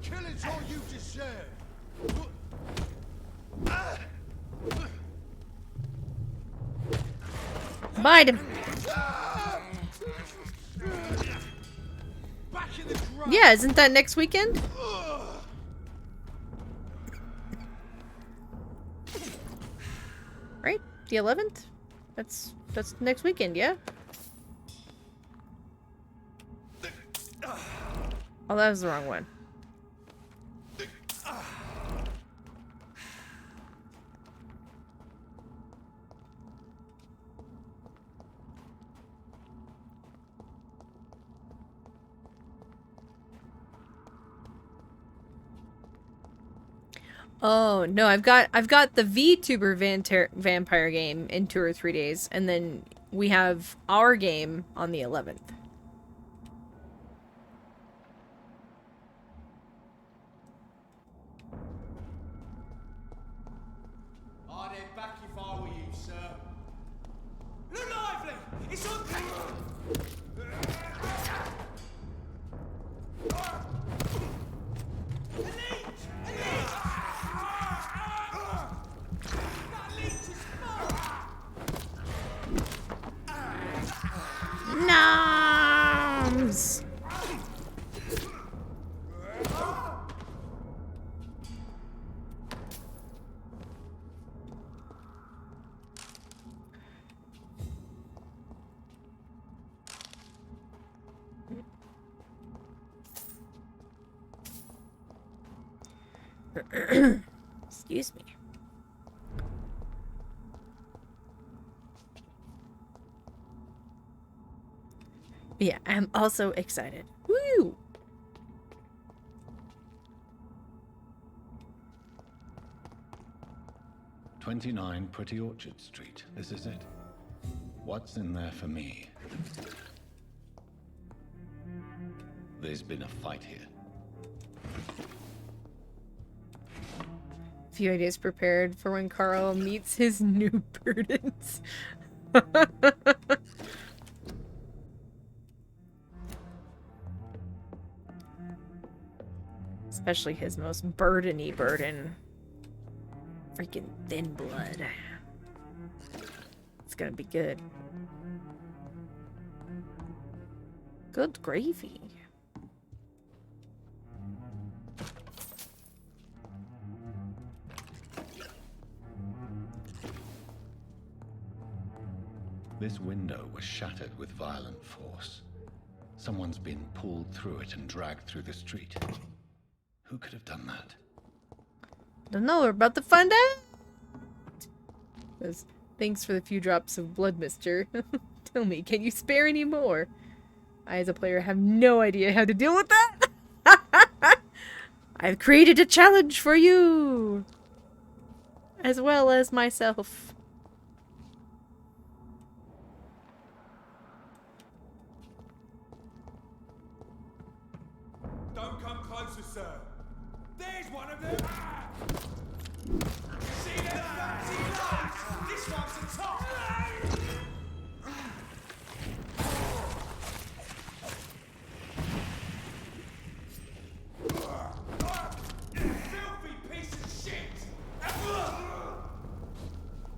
Killing's all you deserve. Bite him! Back in the ground. Yeah, isn't that next weekend? Right? The 11th? That's next weekend, yeah? Oh, that was the wrong one. Oh, no, I've got the VTuber Vampyr game in 2 or 3 days, and then we have our game on the 11th. I'd head back if I were you, sir. Look lively! It's on Noms! Excuse me. Yeah, I'm also excited. Woo! "29 Pretty Orchard Street. This is it. What's in there for me? There's been a fight here. Few ideas prepared for when Carl meets his new burdens. Especially his most burdeny burden. Freaking thin blood. It's gonna be good. Good gravy. This window was shattered with violent force. Someone's been pulled through it and dragged through the street. Who could have done that? Don't know, we're about to find out! Thanks for the few drops of blood, mister. Tell me, can you spare any more? I, as a player, have no idea how to deal with that! I've created a challenge for you! As well as myself. Don't come closer, sir. There's one of them. See that? See that? This one's the top. Filthy piece of shit.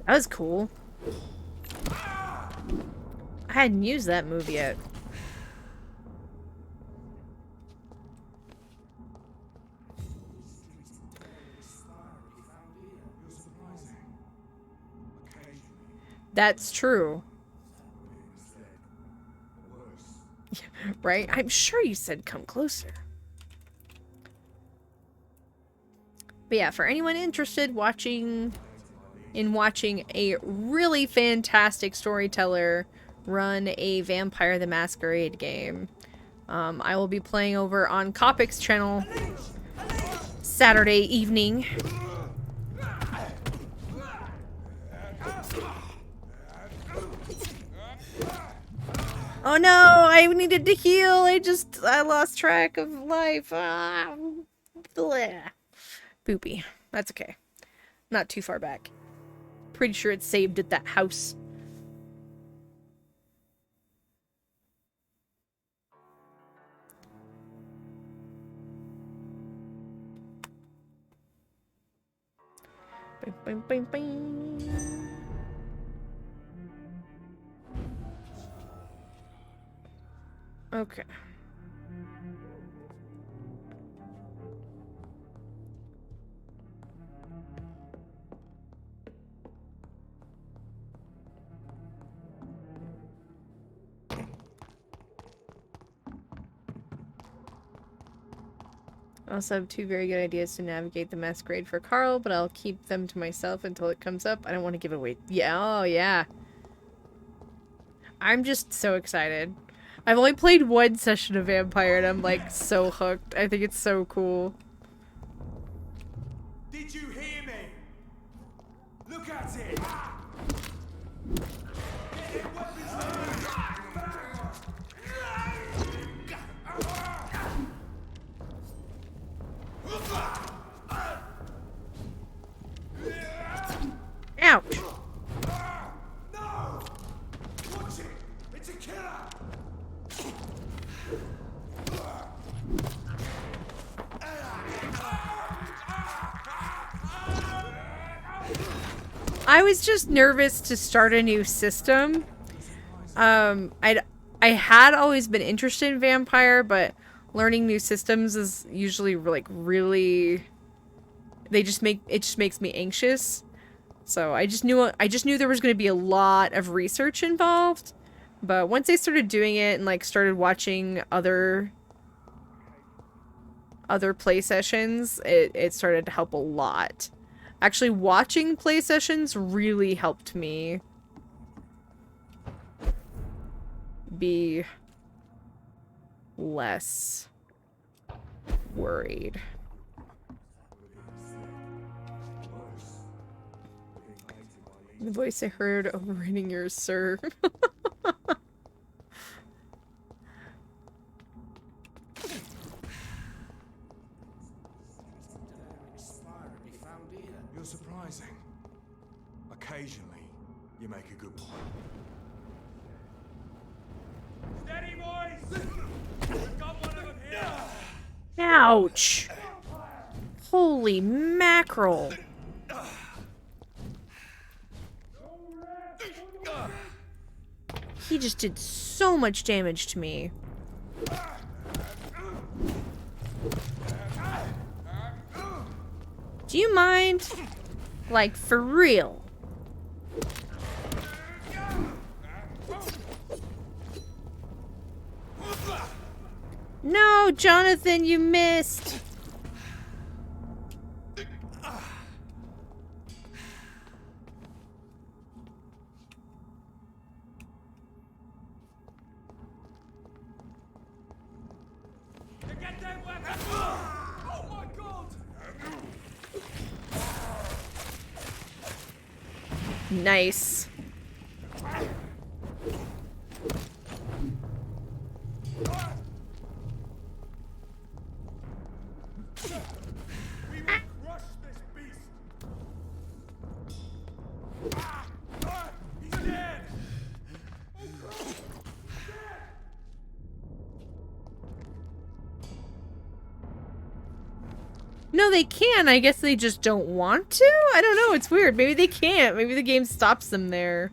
That was cool. I hadn't used that move yet. That's true. Right? I'm sure you said come closer. But yeah, for anyone interested in watching a really fantastic storyteller run a Vampire the Masquerade game, I will be playing over on Kopic's channel Saturday evening. Oh no, I needed to heal. I lost track of life. Bleh. Poopy. That's okay. Not too far back. Pretty sure it's saved at that house. Bing, bing, bing, bing. Okay. I also have two very good ideas to navigate the masquerade for Carl, but I'll keep them to myself until it comes up. I don't want to give away. Yeah, oh yeah. I'm just so excited. I've only played one session of Vampire and I'm like so hooked. I think it's so cool. Did you hear me? Look at it. Get their weapons Ouch. No! Watch it! It's a killer! I was just nervous to start a new system. I had always been interested in Vampire, but learning new systems is usually like really it just makes me anxious. So I just knew there was going to be a lot of research involved. But once I started doing it and like started watching other play sessions, it started to help a lot. Actually, watching play sessions really helped me be less worried. The voice I heard overriding yours, sir. You're surprising. Occasionally, you make a good point. Steady, boys! We've got one of them here! Ouch! Holy mackerel! He just did so much damage to me. Do you mind? Like, for real? No, Jonathan, you missed! Get them weapons! Oh my god! Nice. We will crush this beast! He's dead! No, they can. I guess they just don't want to? I don't know. It's weird. Maybe they can't. Maybe the game stops them there.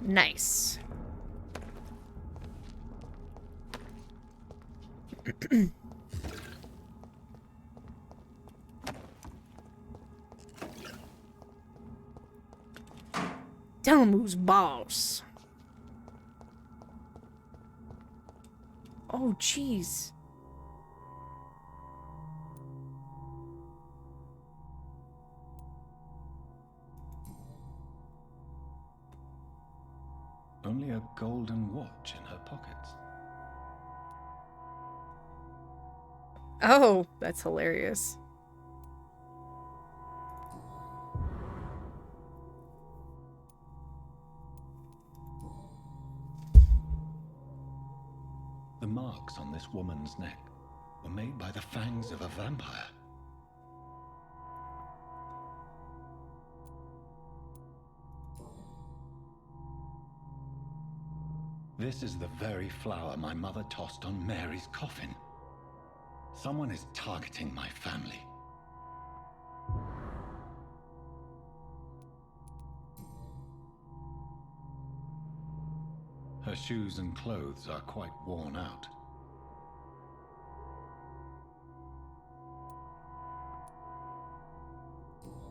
Nice. Tell him who's boss. Oh, jeez. Only a golden watch in her pockets. Oh, that's hilarious. The marks on this woman's neck were made by the fangs of a vampire. This is the very flower my mother tossed on Mary's coffin. Someone is targeting my family. Her shoes and clothes are quite worn out.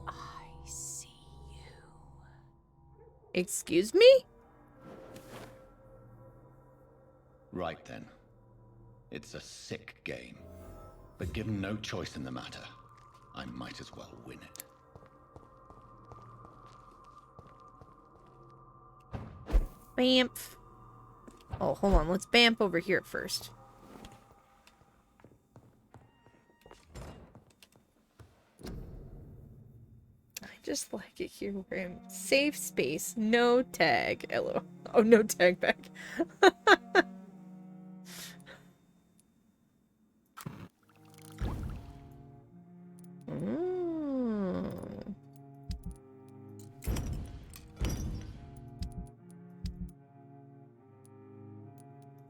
I see you. Excuse me? Right then. It's a sick game. But given no choice in the matter, I might as well win it. Bamf. Oh, hold on. Let's bamp over here first. I just like it here where I'm safe space, no tag. Hello. Oh, no tag back.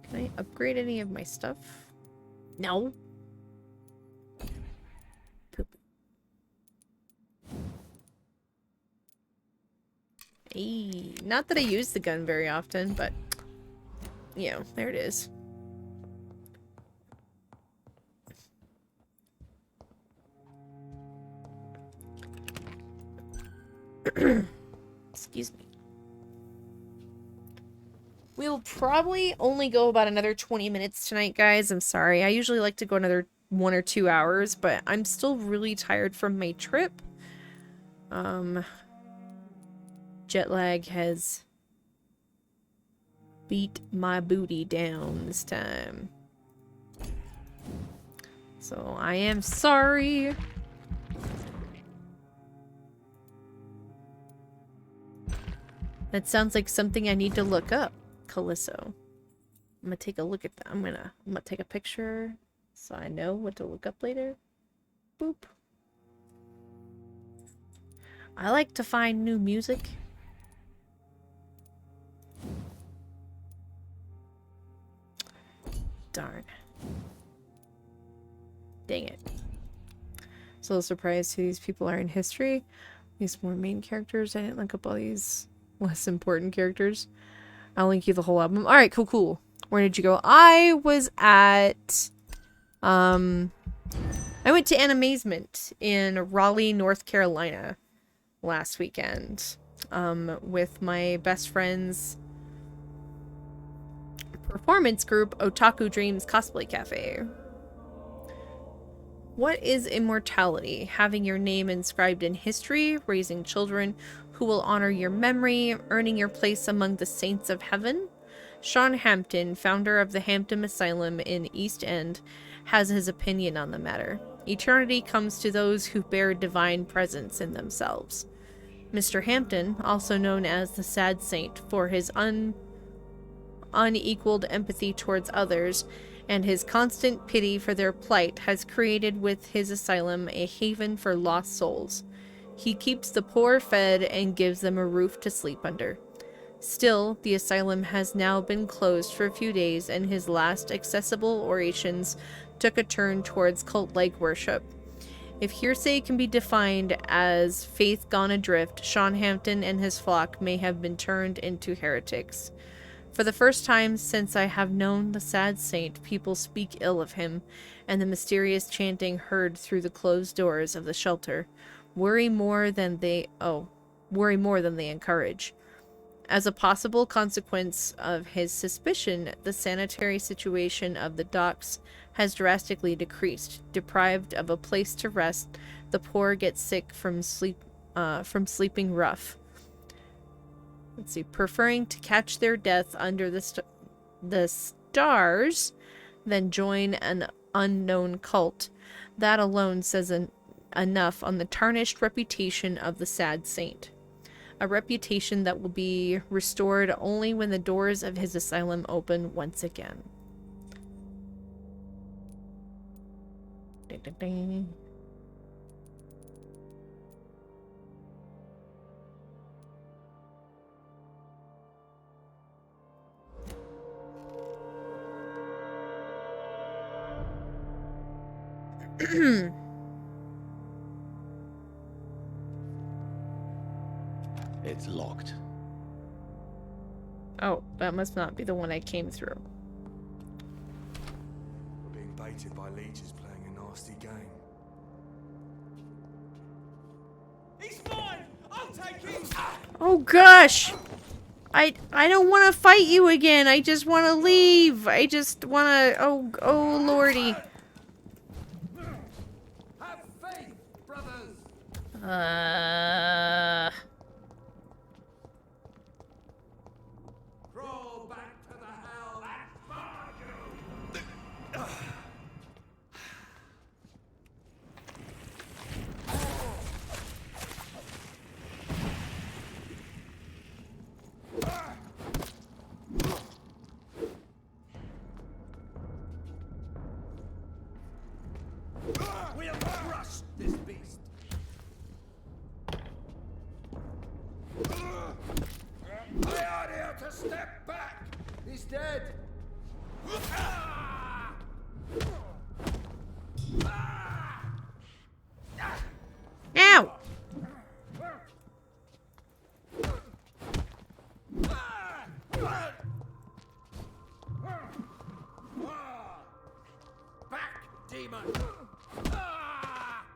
Can I upgrade any of my stuff? No. Poop. Hey, not that I use the gun very often, but you know, there it is. Excuse me. We'll probably only go about another 20 minutes tonight, guys. I'm sorry. I usually like to go another 1 or 2 hours, but I'm still really tired from my trip. Jet lag has beat my booty down this time. So I am sorry. That sounds like something I need to look up. Calypso. I'm gonna take a look at that. I'm gonna take a picture so I know what to look up later. Boop. I like to find new music. Darn. Dang it. So a little surprised who these people are in history. These more main characters. I didn't look up all these less important characters. I'll link you the whole album. Alright, cool. Where did you go? I was at... I went to Animazement in Raleigh, North Carolina last weekend. With my best friend's performance group, Otaku Dreams Cosplay Cafe. What is immortality? Having your name inscribed in history, raising children who will honor your memory, earning your place among the saints of heaven? Sean Hampton, founder of the Hampton Asylum in East End, has his opinion on the matter. Eternity comes to those who bear divine presence in themselves. Mr. Hampton, also known as the Sad Saint for his unequaled empathy towards others and his constant pity for their plight, has created with his asylum a haven for lost souls. He keeps the poor fed and gives them a roof to sleep under. Still, the asylum has now been closed for a few days, and his last accessible orations took a turn towards cult-like worship. If hearsay can be defined as faith gone adrift, Sean Hampton and his flock may have been turned into heretics. For the first time since I have known the sad saint, people speak ill of him, and the mysterious chanting heard through the closed doors of the shelter worry more than they encourage. As a possible consequence of his suspicion, the sanitary situation of the docks has drastically decreased. Deprived of a place to rest, the poor get sick from sleeping rough. Let's see, preferring to catch their death under the stars than join an unknown cult. That alone says enough on the tarnished reputation of the sad saint. A reputation that will be restored only when the doors of his asylum open once again. Ding, ding, ding. It's locked. Oh, that must not be the one I came through. We're being baited by leeches playing a nasty game. He's mine! I'll take him! Oh gosh! I don't want to fight you again. I just want to leave. I just want to... Oh lordy. Have faith, brothers! Crawl back to the hell that barred you! We'll crush this beast! I ought here to step back! He's dead! Ow! Back, demon!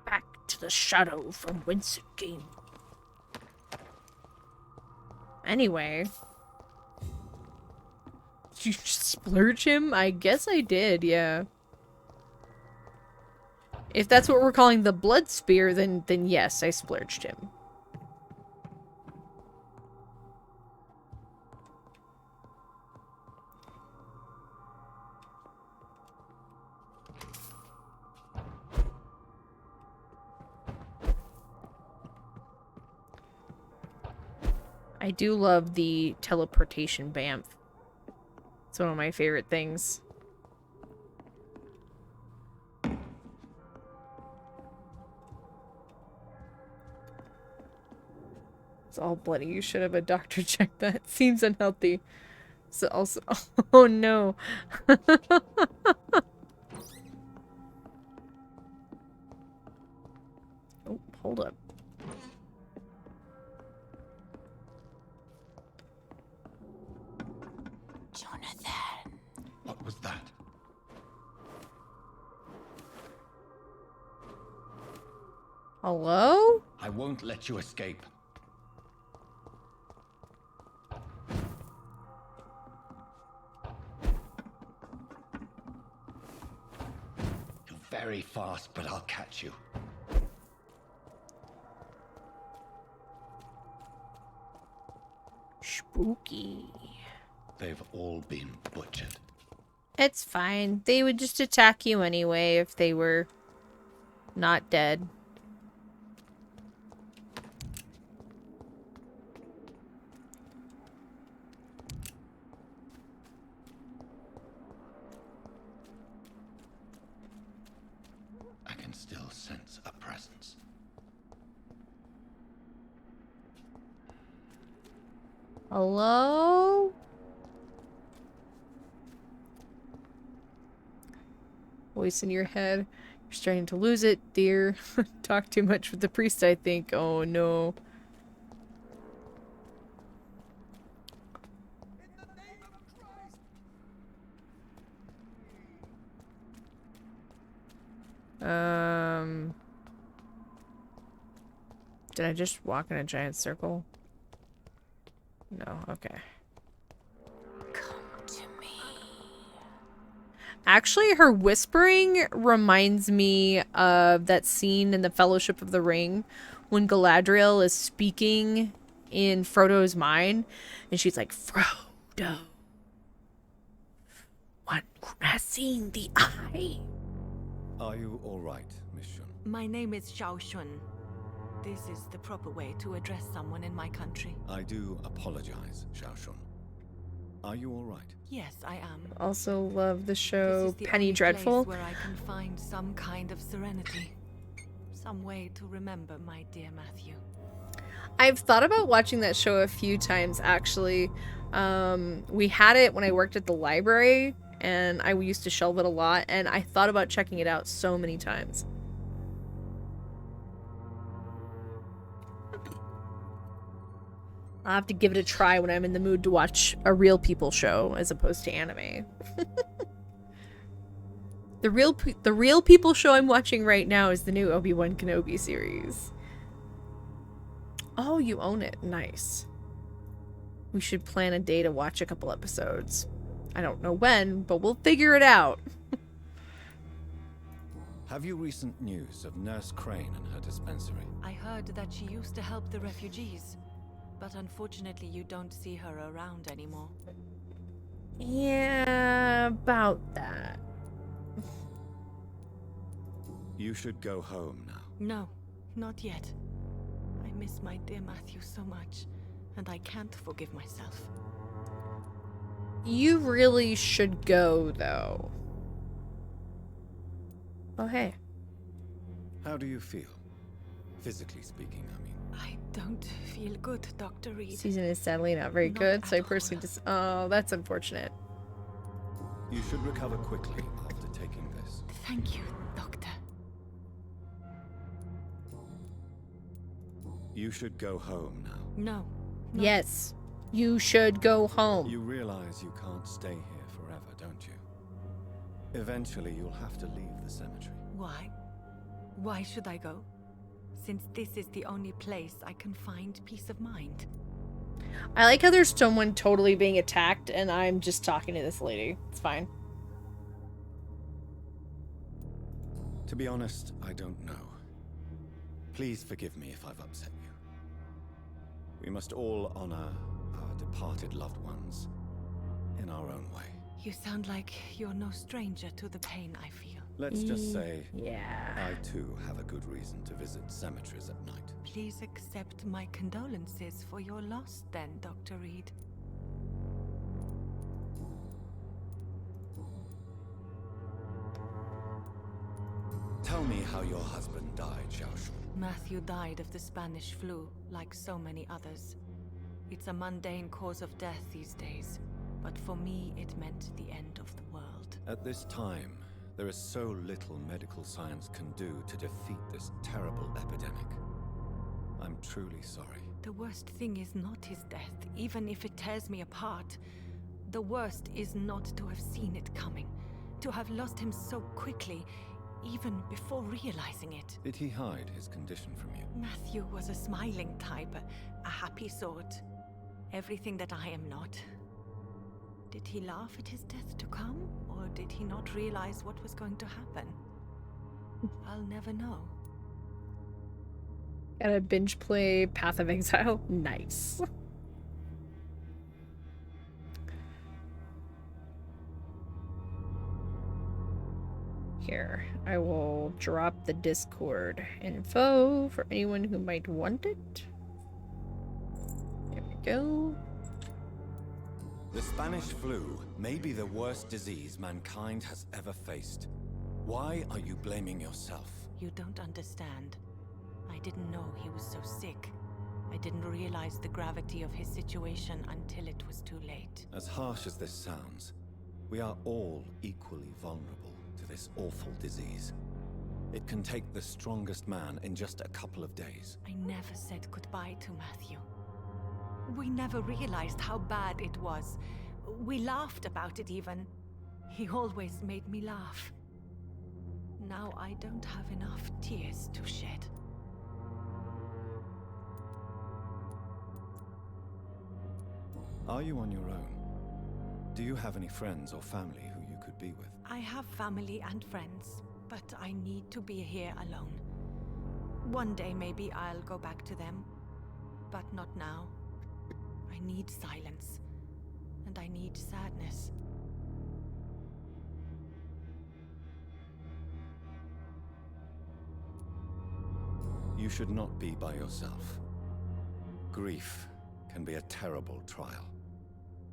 Back to the shadow from whence it came. Anyway. Did you splurge him? I guess I did, yeah. If that's what we're calling the blood spear, then yes, I splurged him. I do love the teleportation Bamf. It's one of my favorite things. It's all bloody. You should have a doctor check that. Seems unhealthy. So also, oh no. Oh, hold up. Jonathan. What was that? Hello? I won't let you escape. You're very fast, but I'll catch you. Spooky. They've all been butchered. It's fine. They would just attack you anyway if they were not dead. I can still sense a presence. Hello? Voice in your head. You're starting to lose it, dear. Talk too much with the priest, I think. Oh no. Did I just walk in a giant circle? No, okay. Come to me. Actually, her whispering reminds me of that scene in the Fellowship of the Ring when Galadriel is speaking in Frodo's mind, and she's like, Frodo, one who has seen the eye. Are you all right, Miss Shun? My name is Xiao Shun. This is the proper way to address someone in my country. I do apologize, Xiao Shun. Are you all right? Yes, I am. Also love the This show is the Penny only Dreadful. place where I can find some kind of serenity. Some way to remember my dear Matthew. I've thought about watching that show a few times, actually. We had it when I worked at the library, and I used to shelve it a lot, and I thought about checking it out so many times. I'll have to give it a try when I'm in the mood to watch a real people show as opposed to anime. The real people show I'm watching right now is the new Obi-Wan Kenobi series. Oh, you own it. Nice. We should plan a day to watch a couple episodes. I don't know when, but we'll figure it out. Have you recent news of Nurse Crane and her dispensary? I heard that she used to help the refugees, but unfortunately you don't see her around anymore. Yeah, about that. You should go home now. No, not yet. I miss my dear Matthew so much, and I can't forgive myself. You really should go, though. Oh, hey. How do you feel? Physically speaking, I mean. I don't feel good, Dr. Reed. Season is sadly not very Not good, so I at personally all. just... Oh, that's unfortunate. You should recover quickly after taking this. Thank you, Doctor. You should go home now. No. Yes, you should go home. You realize you can't stay here forever, don't you? Eventually, you'll have to leave the cemetery. Why? Why should I go? Since this is the only place I can find peace of mind. I like how there's someone totally being attacked, and I'm just talking to this lady. It's fine. To be honest, I don't know. Please forgive me if I've upset you. We must all honor our departed loved ones in our own way. You sound like you're no stranger to the pain I feel. Let's just say Yeah. I too have a good reason to visit cemeteries at night. Please accept my condolences for your loss then, Dr. Reed. Tell me how your husband died, Xiaoshun. Matthew died of the Spanish flu, like so many others. It's a mundane cause of death these days, but for me it meant the end of the world. At this time, there is so little medical science can do to defeat this terrible epidemic. I'm truly sorry. The worst thing is not his death, even if it tears me apart. The worst is not to have seen it coming, to have lost him so quickly, even before realizing it. Did he hide his condition from you? Matthew was a smiling type, a happy sort. Everything that I am not. Did he laugh at his death to come, or did he not realize what was going to happen? I'll never know. Gotta binge play Path of Exile. Nice. Here, I will drop the Discord info for anyone who might want it. There we go. The Spanish flu may be the worst disease mankind has ever faced. Why are you blaming yourself? You don't understand. I didn't know he was so sick. I didn't realize the gravity of his situation until it was too late. As harsh as this sounds, we are all equally vulnerable to this awful disease. It can take the strongest man in just a couple of days. I never said goodbye to Matthew. We never realized how bad it was. We laughed about it even. He always made me laugh. Now I don't have enough tears to shed. Are you on your own? Do you have any friends or family who you could be with? I have family and friends, but I need to be here alone. One day maybe I'll go back to them, but not now. I need silence, and I need sadness. You should not be by yourself. Grief can be a terrible trial,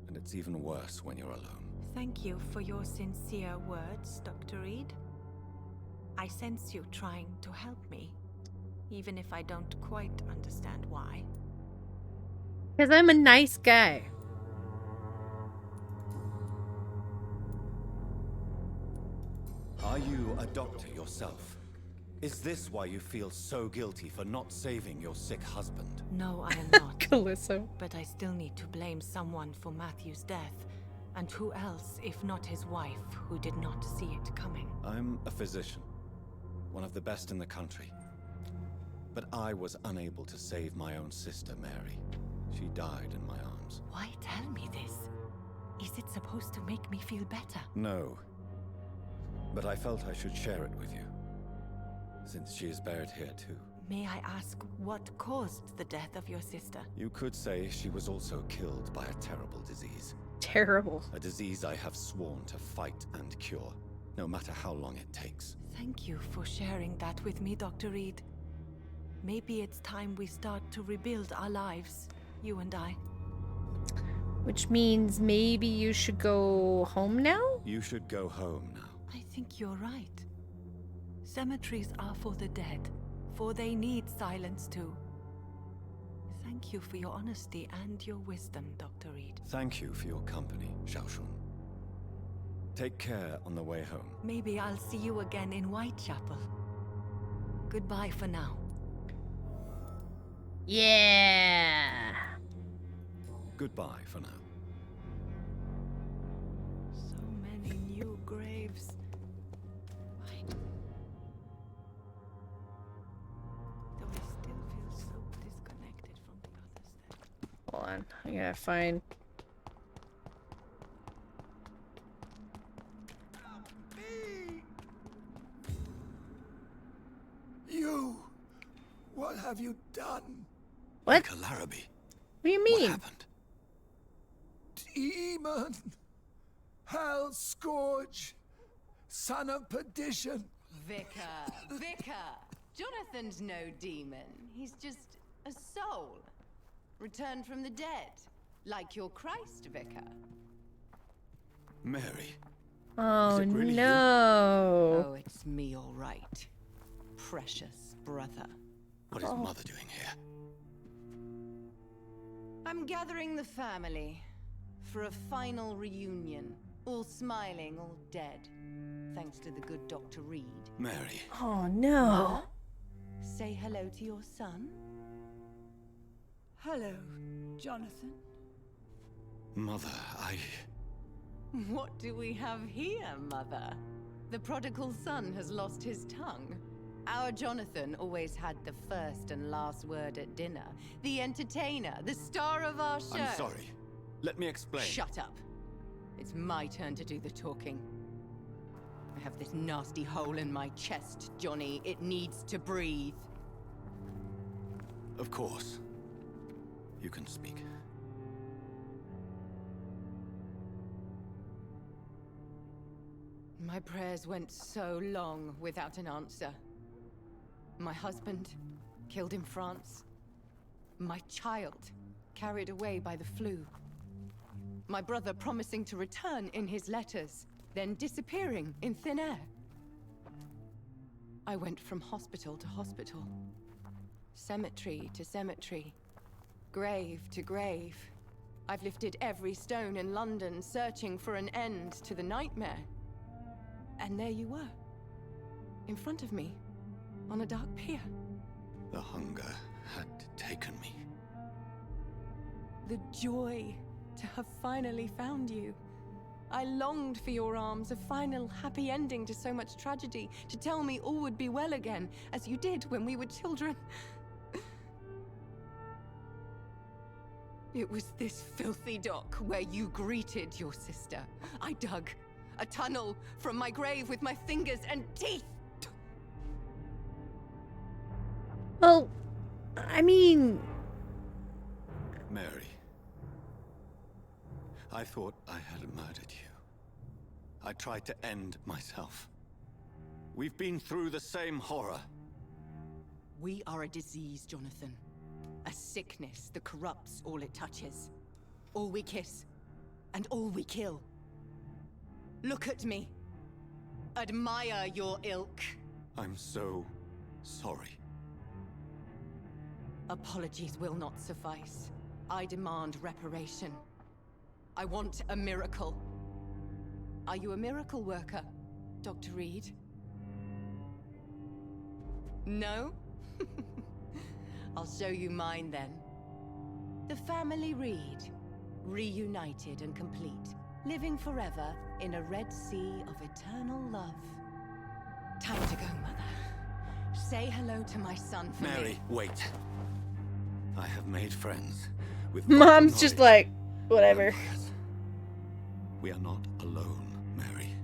and it's even worse when you're alone. Thank you for your sincere words, Dr. Reed. I sense you trying to help me, even if I don't quite understand why. Because I'm a nice guy. Are you a doctor yourself? Is this why you feel so guilty for not saving your sick husband? No, I am not. Calypso. But I still need to blame someone for Matthew's death. And who else, if not his wife, who did not see it coming? I'm a physician, one of the best in the country. But I was unable to save my own sister, Mary. She died in my arms. Why tell me this? Is it supposed to make me feel better? No. But I felt I should share it with you, since she is buried here too. May I ask what caused the death of your sister? You could say she was also killed by a terrible disease. Terrible. A disease I have sworn to fight and cure, no matter how long it takes. Thank you for sharing that with me, Dr. Reed. Maybe it's time we start to rebuild our lives, you and I. Which means maybe you should go home now? You should go home now. I think you're right. Cemeteries are for the dead, for they need silence too. Thank you for your honesty and your wisdom, Dr. Reed. Thank you for your company, Xiaoshun. Take care on the way home. Maybe I'll see you again in Whitechapel. Goodbye for now. Yeah. Goodbye for now. So many new graves. Why? Though I still feel so disconnected from the others there. Hold on. I gotta find. You! What have you done? What? Kalarabi. What do you What mean? happened? Demon! Hell Scourge! son of perdition. Vicar. Jonathan's no demon. He's just a soul. Returned from the dead. Like your Christ, Vicar. Mary. Oh, Is it really you? no. Oh, it's me, all right. Precious brother. What is Mother doing here? I'm gathering the family for a final reunion. All smiling, all dead. Thanks to the good Dr. Reed. Mary. Oh, no. Say hello to your son. Hello, Jonathan. Mother, What do we have here, Mother? The prodigal son has lost his tongue. Our Jonathan always had the first and last word at dinner. The entertainer, the star of our show. I'm sorry. Let me explain. Shut up. It's my turn to do the talking. I have this nasty hole in my chest, Johnny. It needs to breathe. Of course. You can speak. My prayers went so long without an answer. My husband, killed in France. My child, carried away by the flu. My brother promising to return in his letters, then disappearing in thin air. I went from hospital to hospital. Cemetery to cemetery. Grave to grave. I've lifted every stone in London, searching for an end to the nightmare. And there you were. In front of me. On a dark pier. The hunger had taken me. The joy to have finally found you. I longed for your arms, a final happy ending to so much tragedy, to tell me all would be well again, as you did when we were children. It was this filthy dock where you greeted your sister. I dug a tunnel from my grave with my fingers and teeth. Well, I mean... Mary. I thought I had murdered you. I tried to end myself. We've been through the same horror. We are a disease, Jonathan. A sickness that corrupts all it touches. All we kiss, and all we kill. Look at me. Admire your ilk. I'm so sorry. Apologies will not suffice. I demand reparation. I want a miracle. Are you a miracle worker, Dr. Reed? No? I'll show you mine then. The family Reed, reunited and complete, living forever in a red sea of eternal love. Time to go, Mother. Say hello to my son for me. Mary, wait. I have made friends with Mom's just like, whatever. vampires. We are not alone, Mary.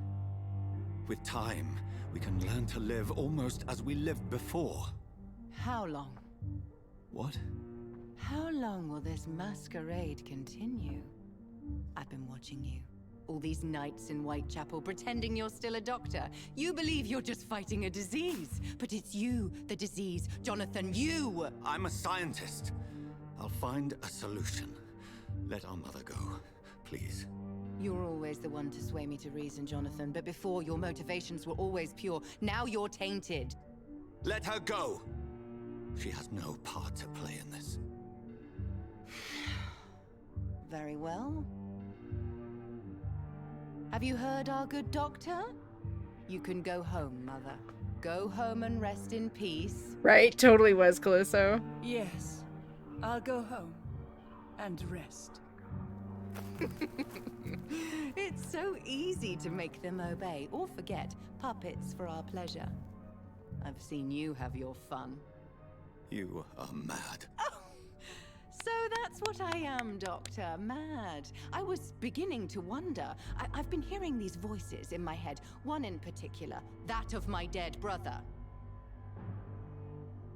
With time, we can learn to live almost as we lived before. How long? What? How long will this masquerade continue? I've been watching you. All these nights in Whitechapel, pretending you're still a doctor. You believe you're just fighting a disease. But it's you, the disease. Jonathan, you! I'm a scientist. I'll find a solution. Let our mother go, please. You're always the one to sway me to reason, Jonathan. But before, your motivations were always pure. Now you're tainted. Let her go! She has no part to play in this. Very well. Have you heard our good doctor? You can go home, Mother. Go home and rest in peace. Right, totally was Calypso. Yes, I'll go home and rest. It's so easy to make them obey or forget. Puppets for our pleasure. I've seen you have your fun. You are mad. Oh, so that's what I am, Doctor. Mad. I was beginning to wonder. I've been hearing these voices in my head. One in particular, that of my dead brother.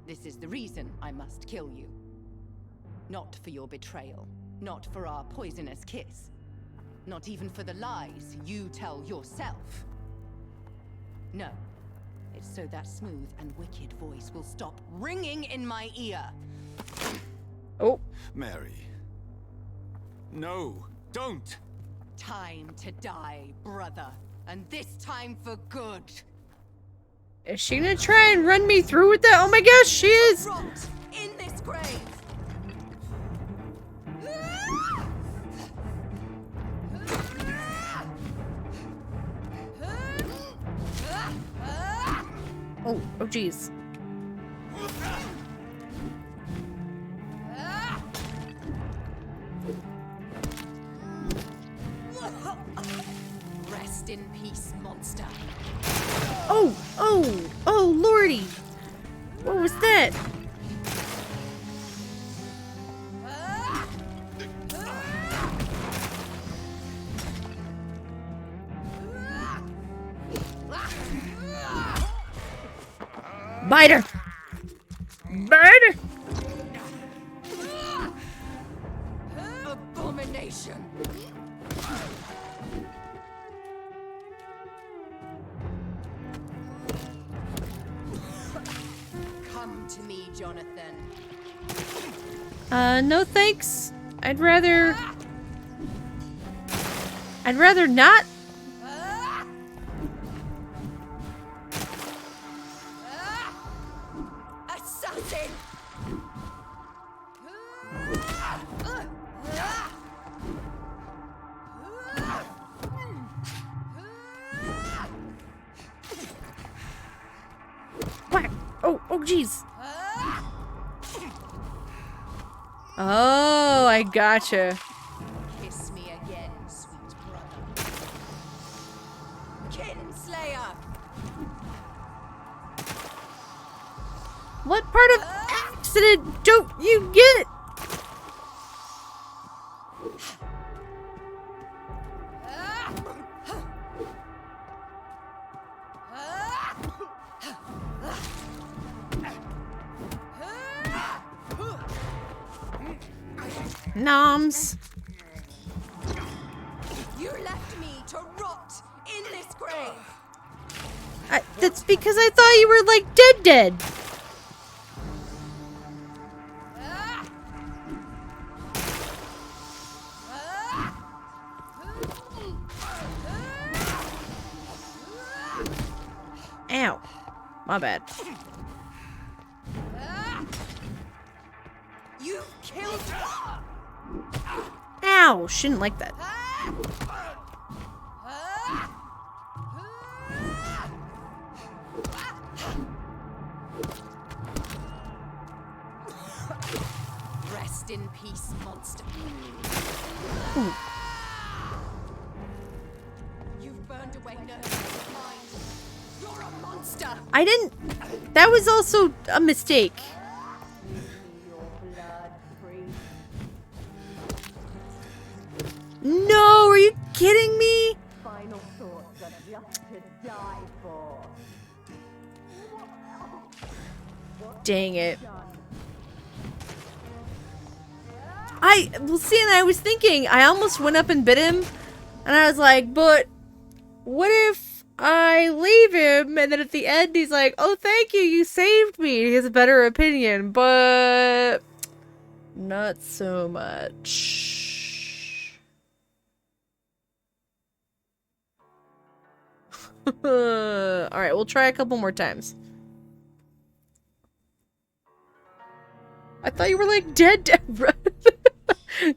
This is the reason I must kill you. Not for your betrayal. Not for our poisonous kiss. Not even for the lies you tell yourself. No. It's so that smooth and wicked voice will stop ringing in my ear. Oh. Mary. No, don't! Time to die, brother. And this time for good. Is she gonna try and run me through with that? Oh my gosh, she is! Rot in this grave! Oh, oh jeez. Rest in peace, monster. Oh, oh, oh, lordy. What was that? Bite her! Bite her! Abomination! Come to me, Jonathan. No thanks. I'd rather not. Assassin! Whack! Oh, oh, jeez. Oh, I gotcha. Kiss me again, sweet brother. Kinslayer! What part of accident don't you get? Noms. You left me to rot in this grave. That's because I thought you were like dead. Ow. My bad. You killed her. Ow. Shouldn't like that. Rest in peace, monster. Ooh. You've burned away nerves of mine. You're a monster. I didn't. That was also a mistake. No, are you kidding me? Final thoughts are just to die for. Dang it. Well, see, and I was thinking, I almost went up and bit him, and I was like, but what if I leave him, and then at the end he's like, oh, thank you, you saved me. He has a better opinion, but not so much. Alright, we'll try a couple more times. I thought you were like dead.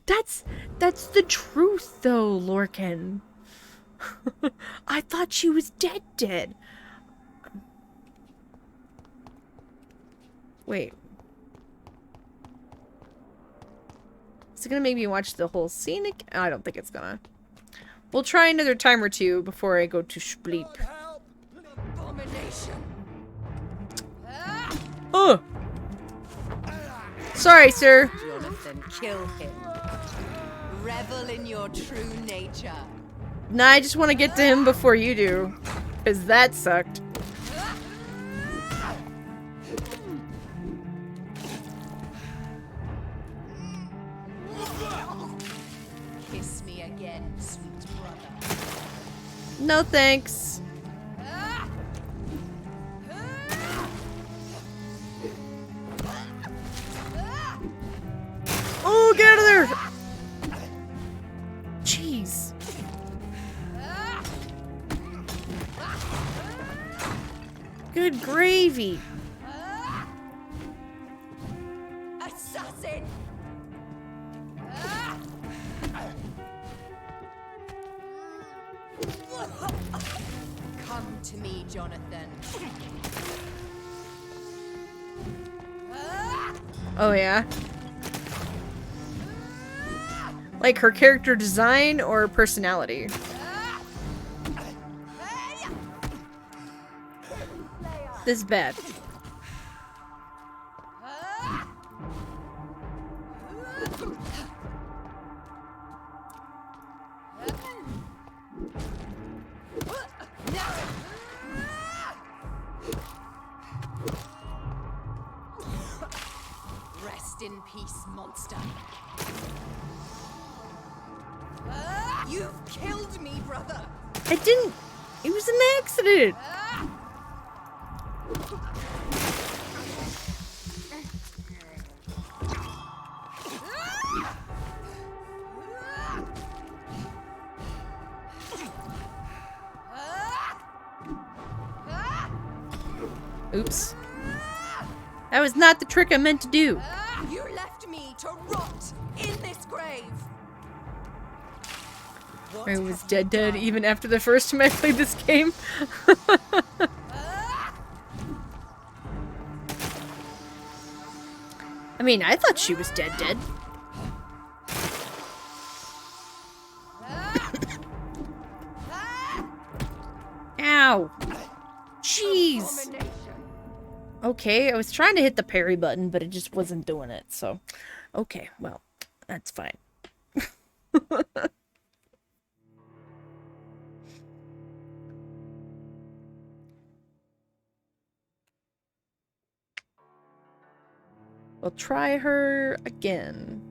That's the truth though, Lorcan. I thought she was dead. Wait. Is it gonna make me watch the whole scene again? I don't think it's gonna. We'll try another time or two before I go to sleep. Oh! Sorry, sir. Jonathan, kill him. Revel in your true nature. Nah, I just want to get to him before you do. Because that sucked. Kiss me again, sweet brother. No thanks. Good gravy. Assassin! Come to me, Jonathan. Oh, yeah. Like her character design or personality? This is bad. Rest in peace, monster. You've killed me, brother. I didn't. It was an accident. Oops. That was not the trick I meant to do. You left me to rot in this grave. I was dead even after the first time I played this game. I mean, I thought she was dead. Ow. Jeez. Okay, I was trying to hit the parry button, but it just wasn't doing it, so... Okay, well, that's fine. We'll try her again.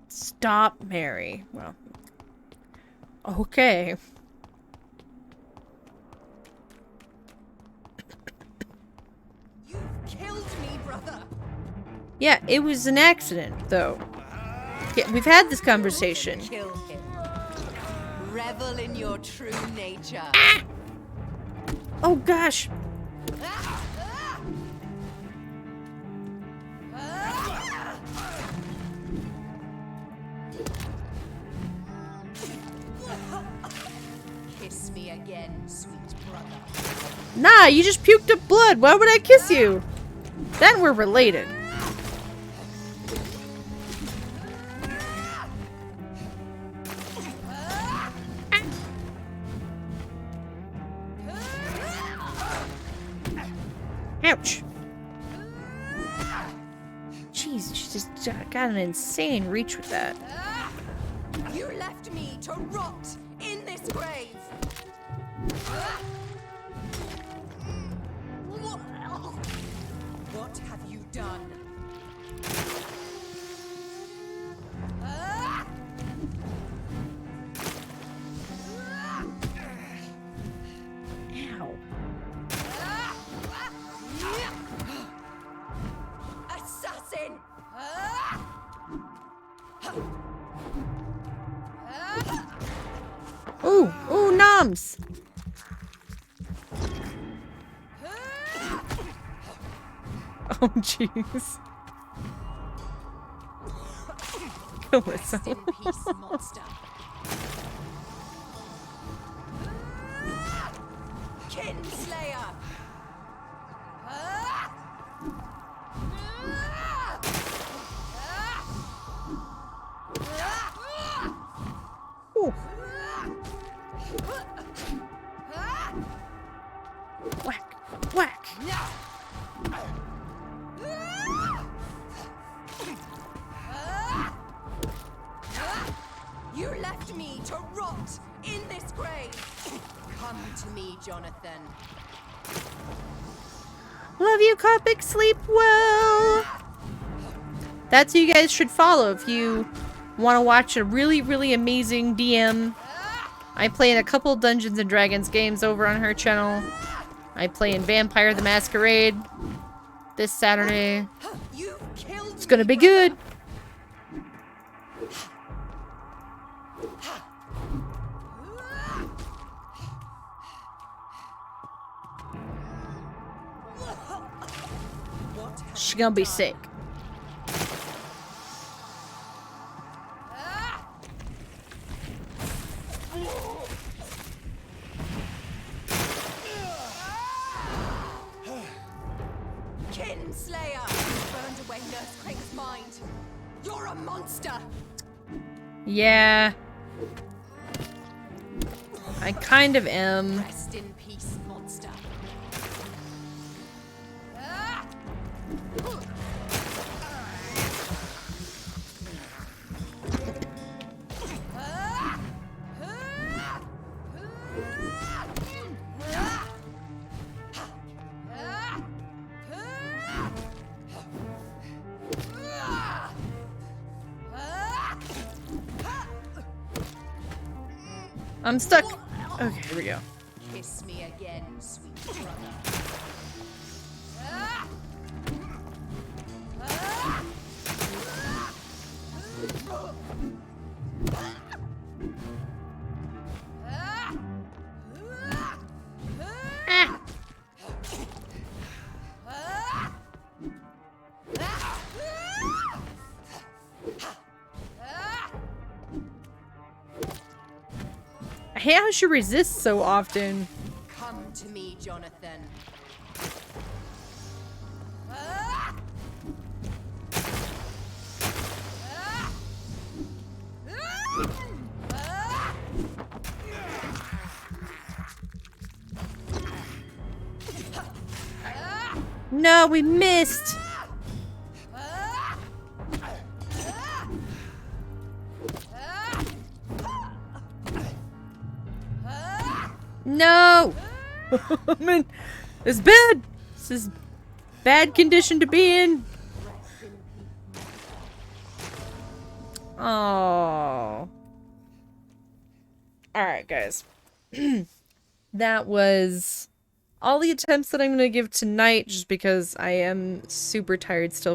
Stop, Mary. Well, okay. You've killed me, brother. Yeah, it was an accident, though. Yeah, we've had this conversation. Kill him. Revel in your true nature. Ah! Oh gosh. Kiss me again, sweet brother. Nah, you just puked up blood. Why would I kiss you? Then we're related. Ouch. Jeez, she just got an insane reach with that. You left me to rot in this grave. What have you done? Ow. Assassin! Ooh, ooh, noms. Oh, jeez. Kill myself. Rest in peace, monster. Kinslayer! Ooh. Whack, whack. You left me to rot in this grave. Come to me, Jonathan. Love you, Copic. Sleep well. That's who you guys should follow if you want to watch a really, really amazing DM. I play in a couple Dungeons and Dragons games over on her channel. I play in Vampire the Masquerade this Saturday. It's gonna be good. She's gonna be sick. Kinslayer! Burned away Nurse Craig's mind. You're a monster! Yeah. I kind of am. Rest in peace, monster. I'm stuck. Okay, here we go. Kiss me again, sweet brother. I hate how she resists so often. Come to me, Jonathan. No, we missed. No. I mean, it's bad. This is bad condition to be in. Oh. Alright, guys. That was all the attempts that I'm going to give tonight, just because I am super tired still